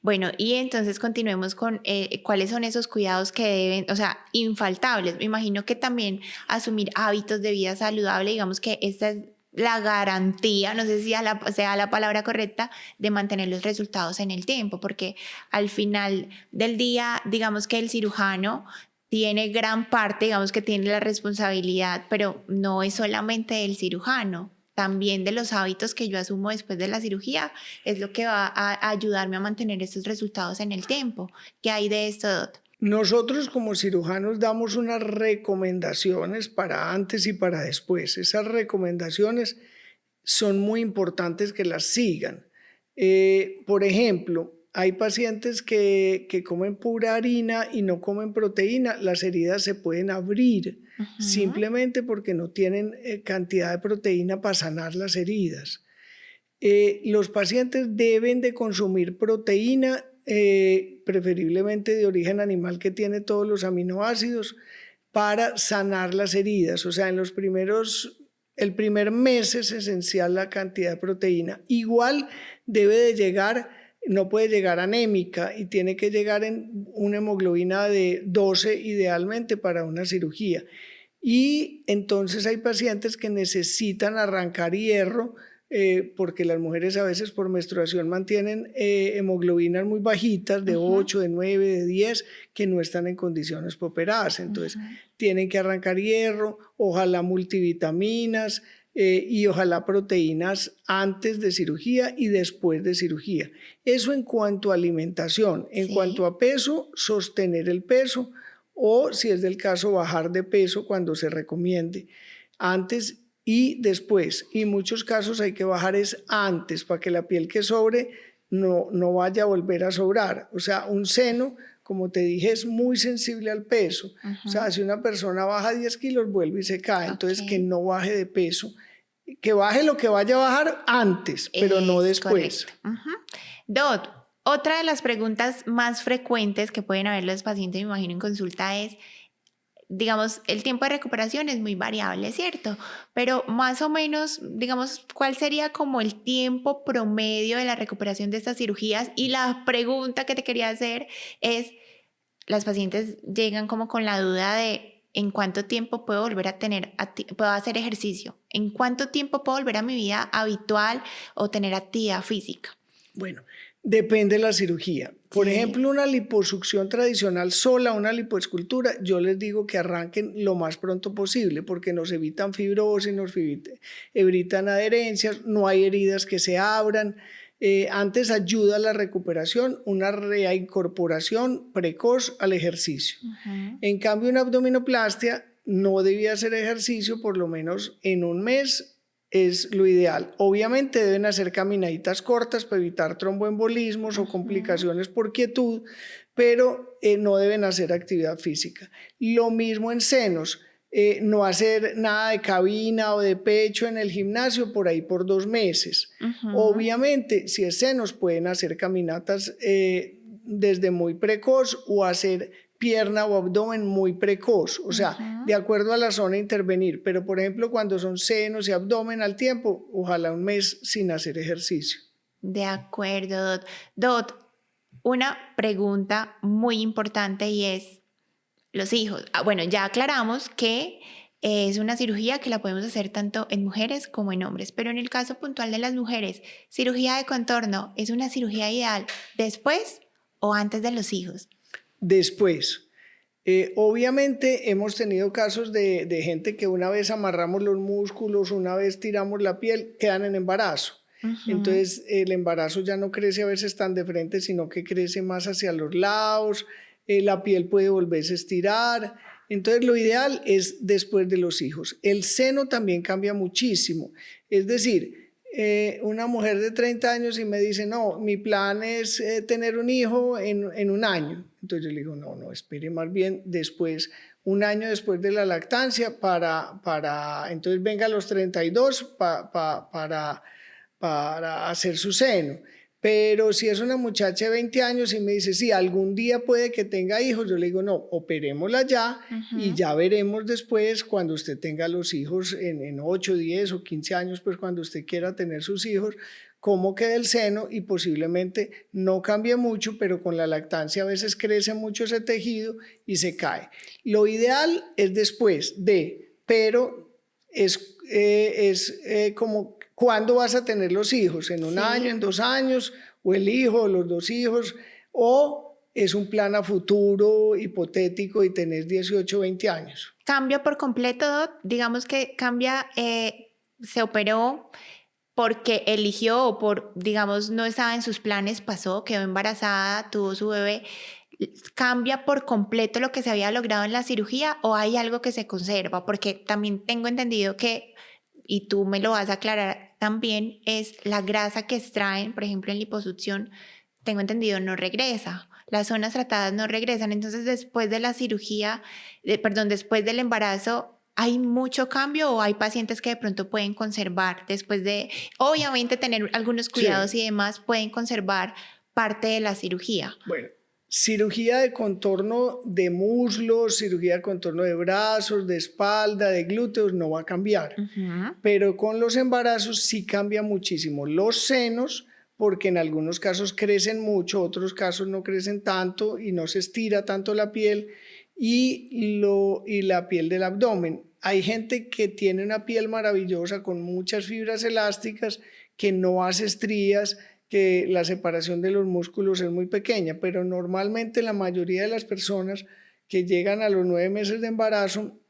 bueno, y entonces continuemos con cuáles son esos cuidados que deben, o sea, infaltables. Me imagino que también asumir hábitos de vida saludable, digamos que esta es la garantía, no sé si sea la palabra correcta, de mantener los resultados en el tiempo, porque al final del día, digamos que el cirujano tiene gran parte, digamos que tiene la responsabilidad, pero no es solamente del cirujano, también de los hábitos que yo asumo después de la cirugía, es lo que va a ayudarme a mantener estos resultados en el tiempo. ¿Qué hay de esto, Dot? Nosotros como cirujanos damos unas recomendaciones para antes y para después. Esas recomendaciones son muy importantes que las sigan. Por ejemplo, hay pacientes que comen pura harina y no comen proteína. Las heridas se pueden abrir Ujú. simplemente porque no tienen cantidad de proteína para sanar las heridas. Los pacientes deben de consumir proteína, preferiblemente de origen animal que tiene todos los aminoácidos, para sanar las heridas. O sea, el primer mes es esencial la cantidad de proteína. Igual debe de llegar, no puede llegar anémica y tiene que llegar en una hemoglobina de 12 idealmente para una cirugía. Y entonces hay pacientes que necesitan arrancar hierro, porque las mujeres a veces por menstruación mantienen hemoglobinas muy bajitas, de Ujú, 8, de 9, de 10, que no están en condiciones para operarse. Entonces ujú. tienen que arrancar hierro, ojalá multivitaminas y ojalá proteínas antes de cirugía y después de cirugía. Eso en cuanto a alimentación. En cuanto Sí. a peso, sostener el peso, o si es del caso bajar de peso cuando se recomiende, antes y después. Y en muchos casos hay que bajar es antes para que la piel que sobre no vaya a volver a sobrar. O sea, un seno, como te dije, es muy sensible al peso. O sea, Ujú. si una persona baja 10 kilos, vuelve y se cae. Ok, Entonces, que no baje de peso. Que baje lo que vaya a bajar antes, pero no es después. correcto. Ujú. Dot, otra de las preguntas más frecuentes que pueden haber los pacientes, me imagino, en consulta es, digamos, el tiempo de recuperación es muy variable, ¿cierto? Pero más o menos, digamos, ¿cuál sería como el tiempo promedio de la recuperación de estas cirugías? Y la pregunta que te quería hacer es, las pacientes llegan como con la duda de en cuánto tiempo puedo volver a puedo hacer ejercicio, en cuánto tiempo puedo volver a mi vida habitual o tener actividad física. Bueno, depende de la cirugía. Por Sí. ejemplo, una liposucción tradicional sola, una lipoescultura, yo les digo que arranquen lo más pronto posible porque nos evitan fibrosis, evitan adherencias, no hay heridas que se abran. Antes ayuda a la recuperación una reincorporación precoz al ejercicio. Ujú. En cambio, una abdominoplastia no debía hacer ejercicio por lo menos en un mes, es lo ideal. Obviamente deben hacer caminaditas cortas para evitar tromboembolismos o Ujú. complicaciones por quietud, pero no deben hacer actividad física. Lo mismo en senos. No hacer nada de cabina o de pecho en el gimnasio por ahí por 2 meses. Ujú. Obviamente, si es senos, pueden hacer caminatas desde muy precoz o hacer pierna o abdomen muy precoz, o sea, de Ujú. acuerdo a la zona intervenir, pero por ejemplo cuando son senos y abdomen al tiempo, ojalá un mes sin hacer ejercicio. De acuerdo, Dot. Dot, una pregunta muy importante y es los hijos. Bueno, ya aclaramos que es una cirugía que la podemos hacer tanto en mujeres como en hombres, pero en el caso puntual de las mujeres, cirugía de contorno es una cirugía ideal después o antes de los hijos. Después, obviamente hemos tenido casos de gente que una vez amarramos los músculos, una vez tiramos la piel, quedan en embarazo. Ujú. Entonces el embarazo ya no crece a veces tan de frente, sino que crece más hacia los lados, la piel puede volverse a estirar. Entonces lo ideal es después de los hijos. El seno también cambia muchísimo. Es decir, una mujer de 30 años y me dice, no, mi plan es tener un hijo en un año. Entonces yo le digo, no, espere más bien después, un año después de la lactancia, entonces venga a los 32 para hacer su seno. Pero si es una muchacha de 20 años y me dice, sí, algún día puede que tenga hijos, yo le digo, no, operémosla ya y ya veremos después cuando usted tenga los hijos en 8, 10 o 15 años, pues cuando usted quiera tener sus hijos, cómo queda el seno y posiblemente no cambie mucho, pero con la lactancia a veces crece mucho ese tejido y se cae. Lo ideal es después pero es como cuándo vas a tener los hijos, en un año, en 2 años, o el hijo, o los 2 hijos, o es un plan a futuro hipotético y tenés 18, 20 años. ¿Cambia por completo, Dot? Digamos que cambia, se operó porque eligió o digamos, no estaba en sus planes, pasó, quedó embarazada, tuvo su bebé. ¿Cambia por completo lo que se había logrado en la cirugía o hay algo que se conserva? Porque también tengo entendido que, y tú me lo vas a aclarar también, es la grasa que extraen, por ejemplo, en liposucción, tengo entendido, no regresa. Las zonas tratadas no regresan. Entonces, después de la cirugía, después del embarazo, ¿hay mucho cambio o hay pacientes que de pronto pueden conservar después de, obviamente, tener algunos cuidados y demás, pueden conservar parte de la cirugía? Bueno, cirugía de contorno de muslos, cirugía de contorno de brazos, de espalda, de glúteos, no va a cambiar. Pero con los embarazos sí cambia muchísimo. Los senos, porque en algunos casos crecen mucho, otros casos no crecen tanto y no se estira tanto la piel, y la piel del abdomen. Hay gente que tiene una piel maravillosa con muchas fibras elásticas, que no hace estrías, que la separación de los músculos es muy pequeña, pero normalmente la mayoría de las personas que llegan a los 9 meses de embarazo,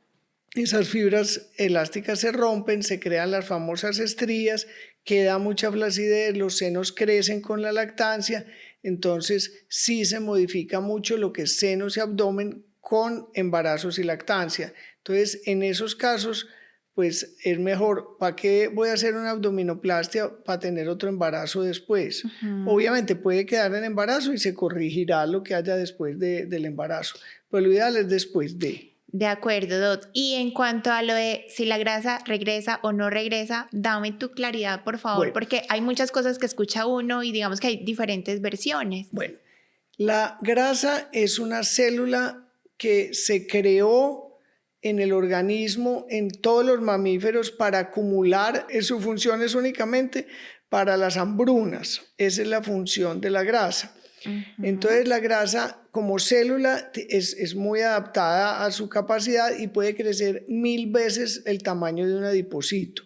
esas fibras elásticas se rompen, se crean las famosas estrías, queda mucha flacidez, los senos crecen con la lactancia, entonces sí se modifica mucho lo que es senos y abdomen con embarazos y lactancia. Entonces, en esos casos, pues es mejor, ¿para qué voy a hacer una abdominoplastia para tener otro embarazo después? Obviamente puede quedar en embarazo y se corregirá lo que haya después del embarazo, pero lo ideal es después de. De acuerdo, Dot. Y en cuanto a lo de si la grasa regresa o no regresa, dame tu claridad, por favor, Bueno, porque hay muchas cosas que escucha uno y digamos que hay diferentes versiones. Bueno, la grasa es una célula que se creó en el organismo, en todos los mamíferos, para acumular, su función es únicamente para las hambrunas, esa es la función de la grasa. Entonces la grasa como célula es muy adaptada a su capacidad y puede crecer 1000 veces el tamaño de un adipocito.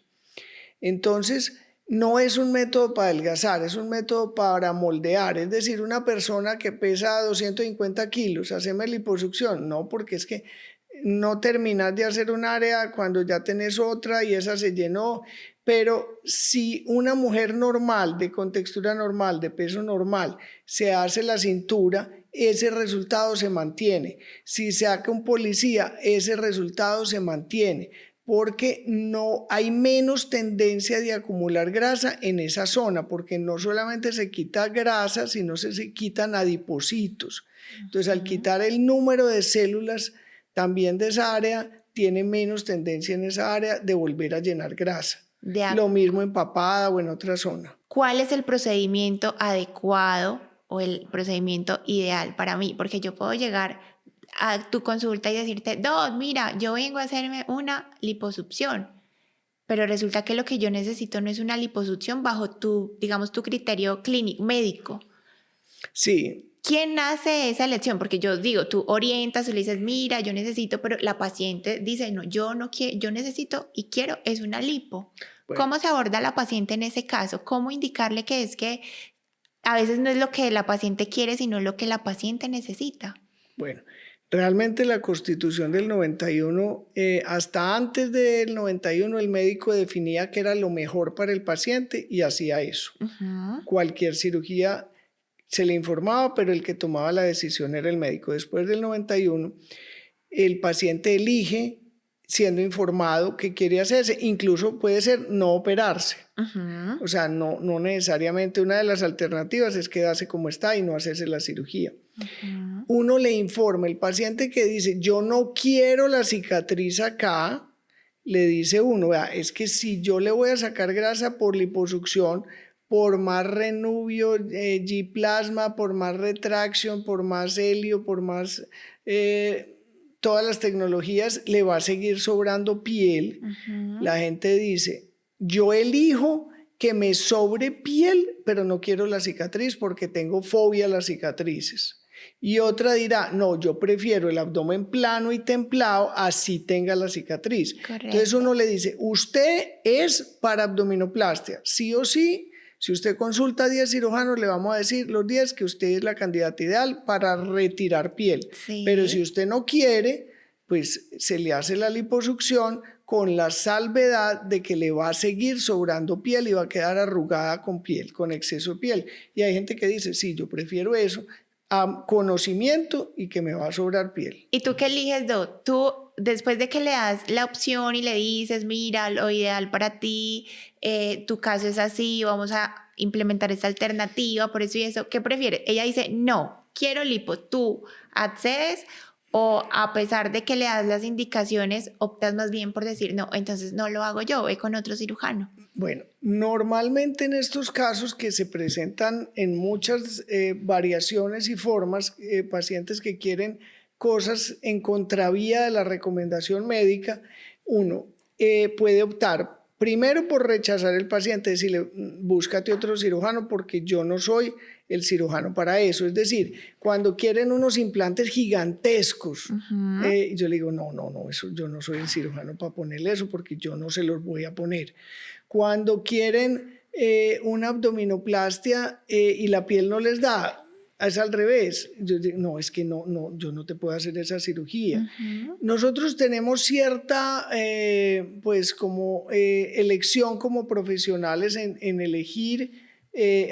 Entonces no es un método para adelgazar, es un método para moldear, es decir, una persona que pesa 250 kilos, haceme liposucción, no, porque es que no terminas de hacer un área cuando ya tenés otra y esa se llenó. Pero si una mujer normal, de contextura normal, de peso normal, se hace la cintura, ese resultado se mantiene. Si se saca un policía, ese resultado se mantiene, porque no hay menos tendencia de acumular grasa en esa zona, porque no solamente se quita grasa, sino se quitan adipocitos. Entonces, al quitar el número de células también de esa área, tiene menos tendencia en esa área de volver a llenar grasa. Lo mismo en papada o en otra zona. ¿Cuál es el procedimiento adecuado o el procedimiento ideal para mí? Porque yo puedo llegar a tu consulta y decirte, Dot, mira, yo vengo a hacerme una liposucción, pero resulta que lo que yo necesito no es una liposucción bajo tu, digamos, tu criterio clínico, médico. Sí. ¿Quién hace esa elección? Porque yo digo, tú orientas, tú le dices, mira, yo necesito, pero la paciente dice, no, yo no quiero, yo necesito y quiero es una lipo. Bueno. ¿Cómo se aborda a la paciente en ese caso? ¿Cómo indicarle que es que a veces no es lo que la paciente quiere, sino lo que la paciente necesita? Bueno, realmente la Constitución del 91, hasta antes del 91 el médico definía que era lo mejor para el paciente y hacía eso. Cualquier cirugía se le informaba, pero el que tomaba la decisión era el médico. Después del 91, el paciente elige siendo informado que quiere hacerse. Incluso puede ser no operarse. Ujú. O sea, no necesariamente una de las alternativas es quedarse como está y no hacerse la cirugía. Ujú. Uno le informa, el paciente que dice, yo no quiero la cicatriz acá, le dice uno, vea, es que si yo le voy a sacar grasa por liposucción, por más renubio, G-plasma, por más retracción, por más helio, por más todas las tecnologías, le va a seguir sobrando piel. Ujú. La gente dice, yo elijo que me sobre piel, pero no quiero la cicatriz porque tengo fobia a las cicatrices. Y otra dirá, no, yo prefiero el abdomen plano y templado, así tenga la cicatriz. Entonces Correcto. uno le dice, usted es para abdominoplastia, sí o sí. Si usted consulta a 10 cirujanos, le vamos a decir los 10 que usted es la candidata ideal para retirar piel. Pero si Sí. usted no quiere, pues se le hace la liposucción con la salvedad de que le va a seguir sobrando piel y va a quedar arrugada con piel, con exceso de piel. Y hay gente que dice, sí, yo prefiero eso a conocimiento y que me va a sobrar piel. ¿Y tú qué eliges, Do? Tú, después de que le das la opción y le dices, mira, lo ideal para ti, tu caso es así, vamos a implementar esta alternativa, por eso y eso, ¿qué prefieres? Ella dice, no, quiero lipo. ¿Tú accedes o a pesar de que le das las indicaciones, optas más bien por decir, no, entonces no lo hago yo, ve con otro cirujano? Bueno, normalmente en estos casos que se presentan en muchas variaciones y formas, pacientes que quieren cosas en contravía de la recomendación médica, uno puede optar primero por rechazar el paciente, decirle, búscate otro cirujano porque yo no soy el cirujano para eso. Es decir, cuando quieren unos implantes gigantescos, Ujú. yo le digo, no, eso, yo no soy el cirujano para ponerle eso porque yo no se los voy a poner. Cuando quieren una abdominoplastia y la piel no les da, es al revés. Yo digo, no, es que yo no te puedo hacer esa cirugía. Ujú. Nosotros tenemos cierta, pues como elección como profesionales en elegir,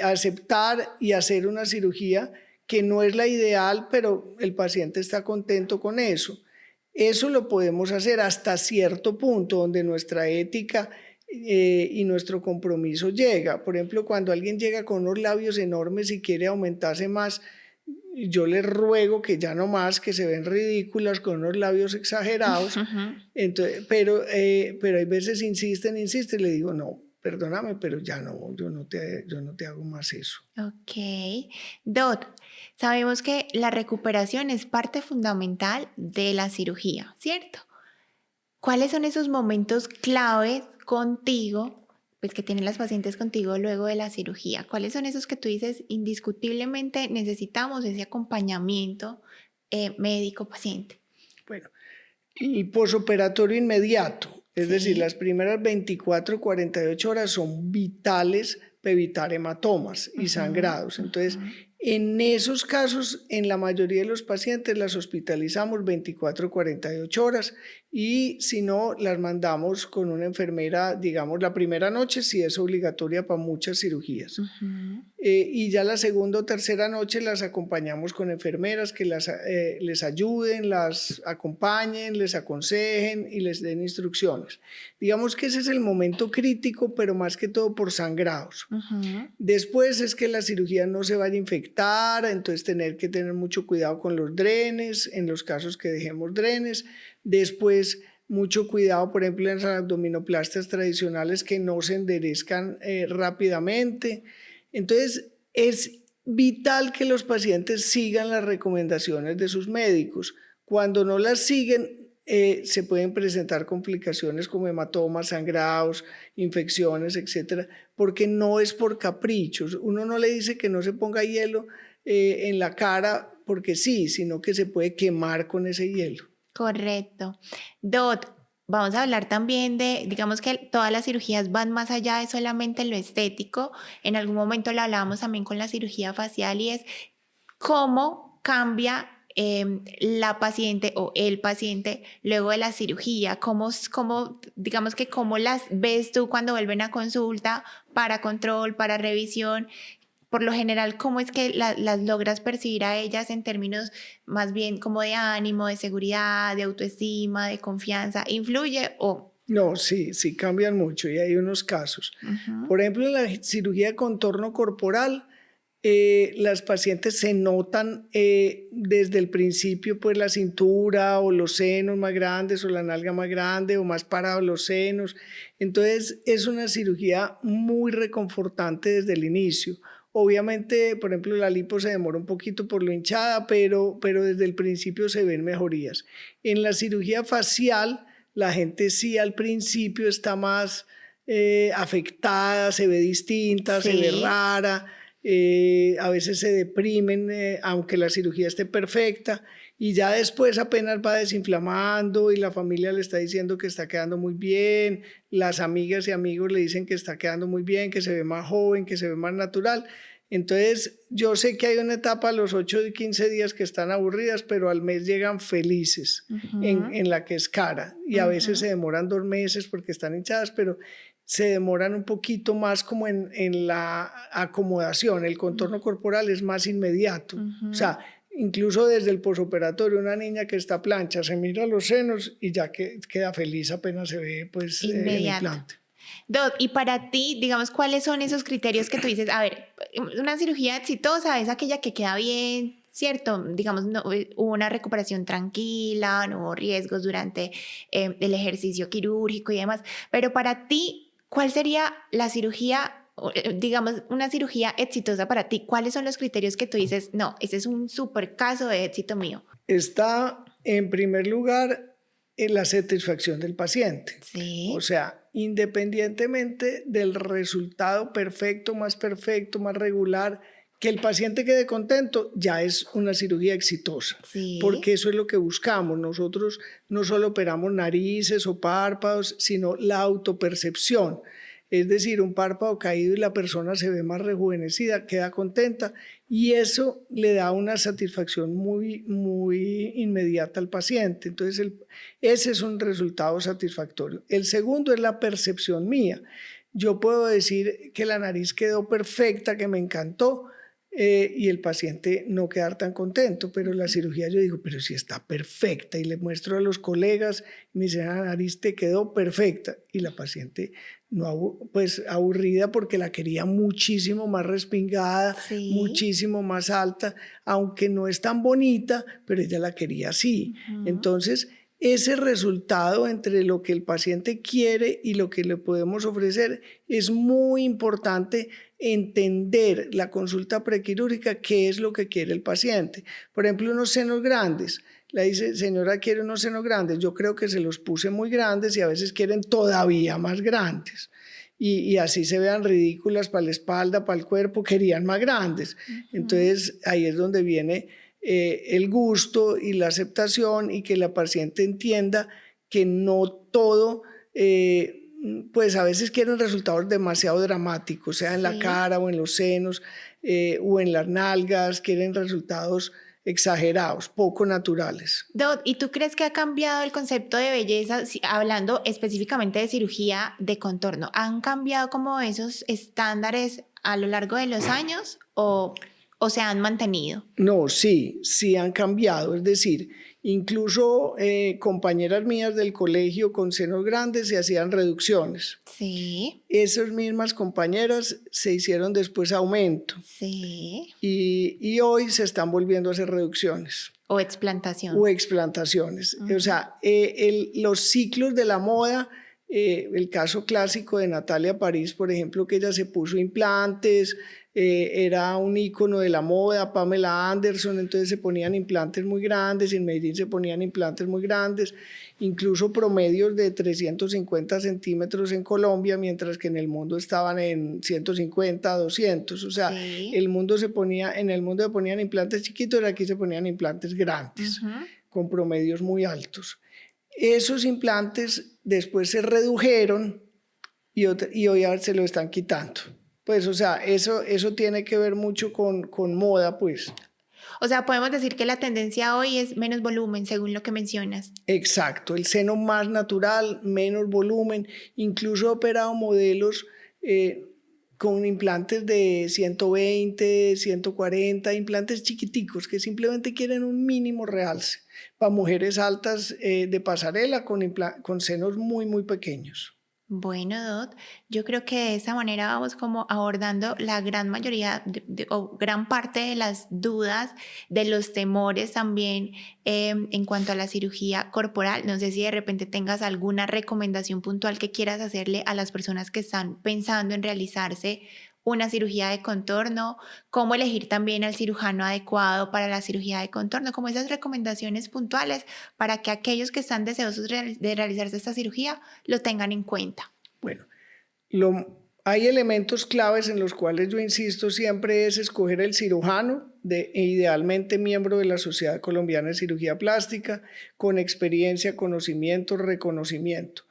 aceptar y hacer una cirugía que no es la ideal, pero el paciente está contento con eso. Eso lo podemos hacer hasta cierto punto donde nuestra ética y nuestro compromiso llega. Por ejemplo, cuando alguien llega con unos labios enormes y quiere aumentarse más, yo les ruego que ya no más, que se ven ridículas con unos labios exagerados. Ujú. Entonces, pero hay veces insisten, le digo, no, perdóname, pero ya no, yo no te hago más eso. Ok. Dot, sabemos que la recuperación es parte fundamental de la cirugía, ¿cierto? ¿Cuáles son esos momentos claves contigo, pues que tienen las pacientes contigo luego de la cirugía? ¿Cuáles son esos que tú dices indiscutiblemente necesitamos ese acompañamiento médico-paciente? Bueno, y posoperatorio inmediato, es decir, las Sí. primeras 24, 48 horas son vitales para evitar hematomas y Ujú, sangrados. Entonces, ujú. en esos casos, en la mayoría de los pacientes las hospitalizamos 24, 48 horas y si no, las mandamos con una enfermera, digamos, la primera noche si es obligatoria para muchas cirugías. Ujú. Y ya la segunda o tercera noche las acompañamos con enfermeras que les ayuden, las acompañen, les aconsejen y les den instrucciones. Digamos que ese es el momento crítico, pero más que todo por sangrados. Ujú. Después es que la cirugía no se vaya a infectar, entonces tener que tener mucho cuidado con los drenes, en los casos que dejemos drenes. Después mucho cuidado, por ejemplo, en las abdominoplastias tradicionales que no se enderezcan rápidamente. Entonces, es vital que los pacientes sigan las recomendaciones de sus médicos. Cuando no las siguen, se pueden presentar complicaciones como hematomas, sangrados, infecciones, etcétera, porque no es por caprichos. Uno no le dice que no se ponga hielo en la cara porque sí, sino que se puede quemar con ese hielo. Correcto. Dot, vamos a hablar también de, digamos que todas las cirugías van más allá de solamente lo estético. En algún momento lo hablábamos también con la cirugía facial y es cómo cambia la paciente o el paciente luego de la cirugía, digamos que cómo las ves tú cuando vuelven a consulta para control, para revisión. por lo general, ¿cómo es que las logras percibir a ellas en términos más bien como de ánimo, de seguridad, de autoestima, de confianza? ¿Influye o...? No, sí, sí cambian mucho y hay unos casos. Ujú. Por ejemplo, en la cirugía de contorno corporal, las pacientes se notan desde el principio, pues la cintura o los senos más grandes o la nalga más grande o más parados los senos. Entonces, es una cirugía muy reconfortante desde el inicio. Obviamente, por ejemplo, la lipo se demora un poquito por lo hinchada, pero desde el principio se ven mejorías. En la cirugía facial, la gente sí al principio está más afectada, se ve distinta, se ve Sí. rara, a veces se deprimen, aunque la cirugía esté perfecta, y ya después apenas va desinflamando y la familia le está diciendo que está quedando muy bien, las amigas y amigos le dicen que está quedando muy bien, que se ve más joven, que se ve más natural. Entonces, yo sé que hay una etapa a los 8 y 15 días que están aburridas, pero al mes llegan felices Ujú, en la que es cara. Y a veces se ujú, demoran 2 meses porque están hinchadas, pero se demoran un poquito más como en la acomodación. El contorno corporal es más inmediato. O ujú. sea, incluso desde el posoperatorio, una niña que está plancha se mira los senos y ya que queda feliz apenas se ve pues el Inmediato. implante. Dot, y para ti, digamos, ¿cuáles son esos criterios que tú dices? A ver, una cirugía exitosa es aquella que queda bien, ¿cierto? Digamos, no, hubo una recuperación tranquila, no hubo riesgos durante el ejercicio quirúrgico y demás. Pero para ti, ¿cuál sería la cirugía, digamos, una cirugía exitosa para ti? ¿Cuáles son los criterios que tú dices, no, ese es un súper caso de éxito mío? Está en primer lugar en la satisfacción del paciente. O Sí, sea, independientemente del resultado perfecto, más regular, que el paciente quede contento, ya es una cirugía exitosa, sí. porque eso es lo que buscamos. Nosotros no solo operamos narices o párpados, sino la autopercepción. Es decir, un párpado caído y la persona se ve más rejuvenecida, queda contenta y eso le da una satisfacción muy inmediata al paciente. Entonces, ese es un resultado satisfactorio. El segundo es la percepción mía. Yo puedo decir que la nariz quedó perfecta, que me encantó, y el paciente no quedar tan contento, pero la cirugía yo digo, pero si está perfecta, y le muestro a los colegas, y me dicen, la nariz te quedó perfecta, y la paciente no, pues aburrida porque la quería muchísimo más respingada, Sí. muchísimo más alta, aunque no es tan bonita, pero ella la quería así. Ujú. Entonces, ese resultado entre lo que el paciente quiere y lo que le podemos ofrecer es muy importante entender la consulta prequirúrgica, qué es lo que quiere el paciente. Por ejemplo, unos senos grandes. Le dice, señora, ¿quiere unos senos grandes? Yo creo que se los puse muy grandes y a veces quieren todavía más grandes. Y así se vean ridículas para la espalda, para el cuerpo, querían más grandes. Ujú. Entonces ahí es donde viene el gusto y la aceptación y que la paciente entienda que no todo, pues a veces quieren resultados demasiado dramáticos, sea en la Sí. cara o en los senos o en las nalgas, quieren resultados exagerados, poco naturales. Dot, ¿y tú crees que ha cambiado el concepto de belleza, hablando específicamente de cirugía de contorno? ¿Han cambiado como esos estándares a lo largo de los años o se han mantenido? No, sí, sí han cambiado. Es decir, incluso compañeras mías del colegio con senos grandes se hacían reducciones. Sí, Esas mismas compañeras se hicieron después aumento sí. y hoy se están volviendo a hacer reducciones O explantación. o explantaciones. O Ujú. sea, los ciclos de la moda, el caso clásico de Natalia París, por ejemplo, que ella se puso implantes, era un ícono de la moda, Pamela Anderson, entonces se ponían implantes muy grandes, en Medellín se ponían implantes muy grandes, incluso promedios de 350 centímetros en Colombia, mientras que en el mundo estaban en 150, 200, o sea, Sí. en el mundo se ponían implantes chiquitos y aquí se ponían implantes grandes, Ujú. con promedios muy altos. Esos implantes después se redujeron y hoy se lo están quitando. Pues, o sea, eso tiene que ver mucho con moda, pues. O sea, podemos decir que la tendencia hoy es menos volumen, según lo que mencionas. Exacto, el seno más natural, menos volumen, incluso he operado modelos, con implantes de 120, 140, implantes chiquiticos que simplemente quieren un mínimo realce. Para mujeres altas de pasarela con senos muy, muy pequeños. Bueno, Dot, yo creo que de esa manera vamos como abordando la gran mayoría o gran parte de las dudas, de los temores también en cuanto a la cirugía corporal. No sé si de repente tengas alguna recomendación puntual que quieras hacerle a las personas que están pensando en realizarse una cirugía de contorno, cómo elegir también al cirujano adecuado para la cirugía de contorno, como esas recomendaciones puntuales para que aquellos que están deseosos de realizarse esta cirugía lo tengan en cuenta. Bueno, hay elementos claves en los cuales yo insisto siempre es escoger el cirujano, idealmente miembro de la Sociedad Colombiana de Cirugía Plástica, con experiencia, conocimiento, reconocimiento.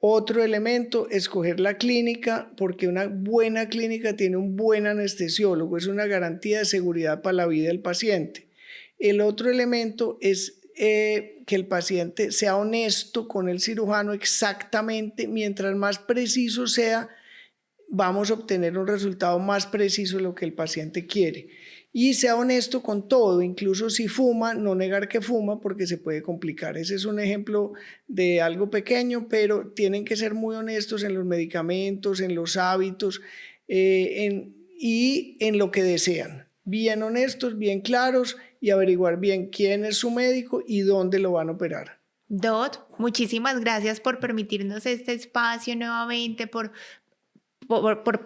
Otro elemento, escoger la clínica, porque una buena clínica tiene un buen anestesiólogo, es una garantía de seguridad para la vida del paciente. El otro elemento es que el paciente sea honesto con el cirujano exactamente, mientras más preciso sea, vamos a obtener un resultado más preciso de lo que el paciente quiere. Y sea honesto con todo, incluso si fuma, no negar que fuma porque se puede complicar. Ese es un ejemplo de algo pequeño, pero tienen que ser muy honestos en los medicamentos, en los hábitos y en lo que desean. Bien honestos, bien claros y averiguar bien quién es su médico y dónde lo van a operar. Dot, muchísimas gracias por permitirnos este espacio nuevamente, por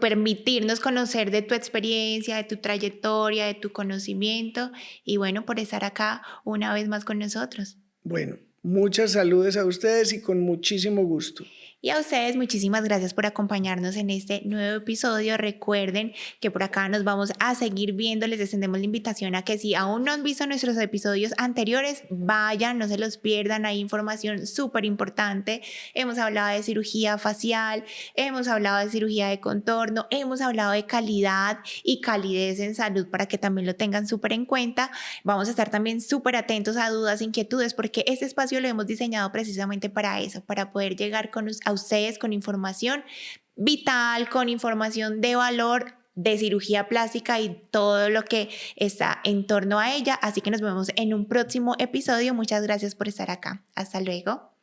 permitirnos conocer de tu experiencia, de tu trayectoria, de tu conocimiento y bueno, por estar acá una vez más con nosotros. Bueno, muchas saludes a ustedes y con muchísimo gusto. Y a ustedes muchísimas gracias por acompañarnos en este nuevo episodio. Recuerden que por acá nos vamos a seguir viendo. Les extendemos la invitación a que si aún no han visto nuestros episodios anteriores, vayan, no se los pierdan. Hay información súper importante. Hemos hablado de cirugía facial, hemos hablado de cirugía de contorno, hemos hablado de calidad y calidez en salud para que también lo tengan súper en cuenta. Vamos a estar también súper atentos a dudas, inquietudes, porque este espacio lo hemos diseñado precisamente para eso, para poder llegar a ustedes con información vital, con información de valor de cirugía plástica y todo lo que está en torno a ella. Así que nos vemos en un próximo episodio. Muchas gracias por estar acá. Hasta luego.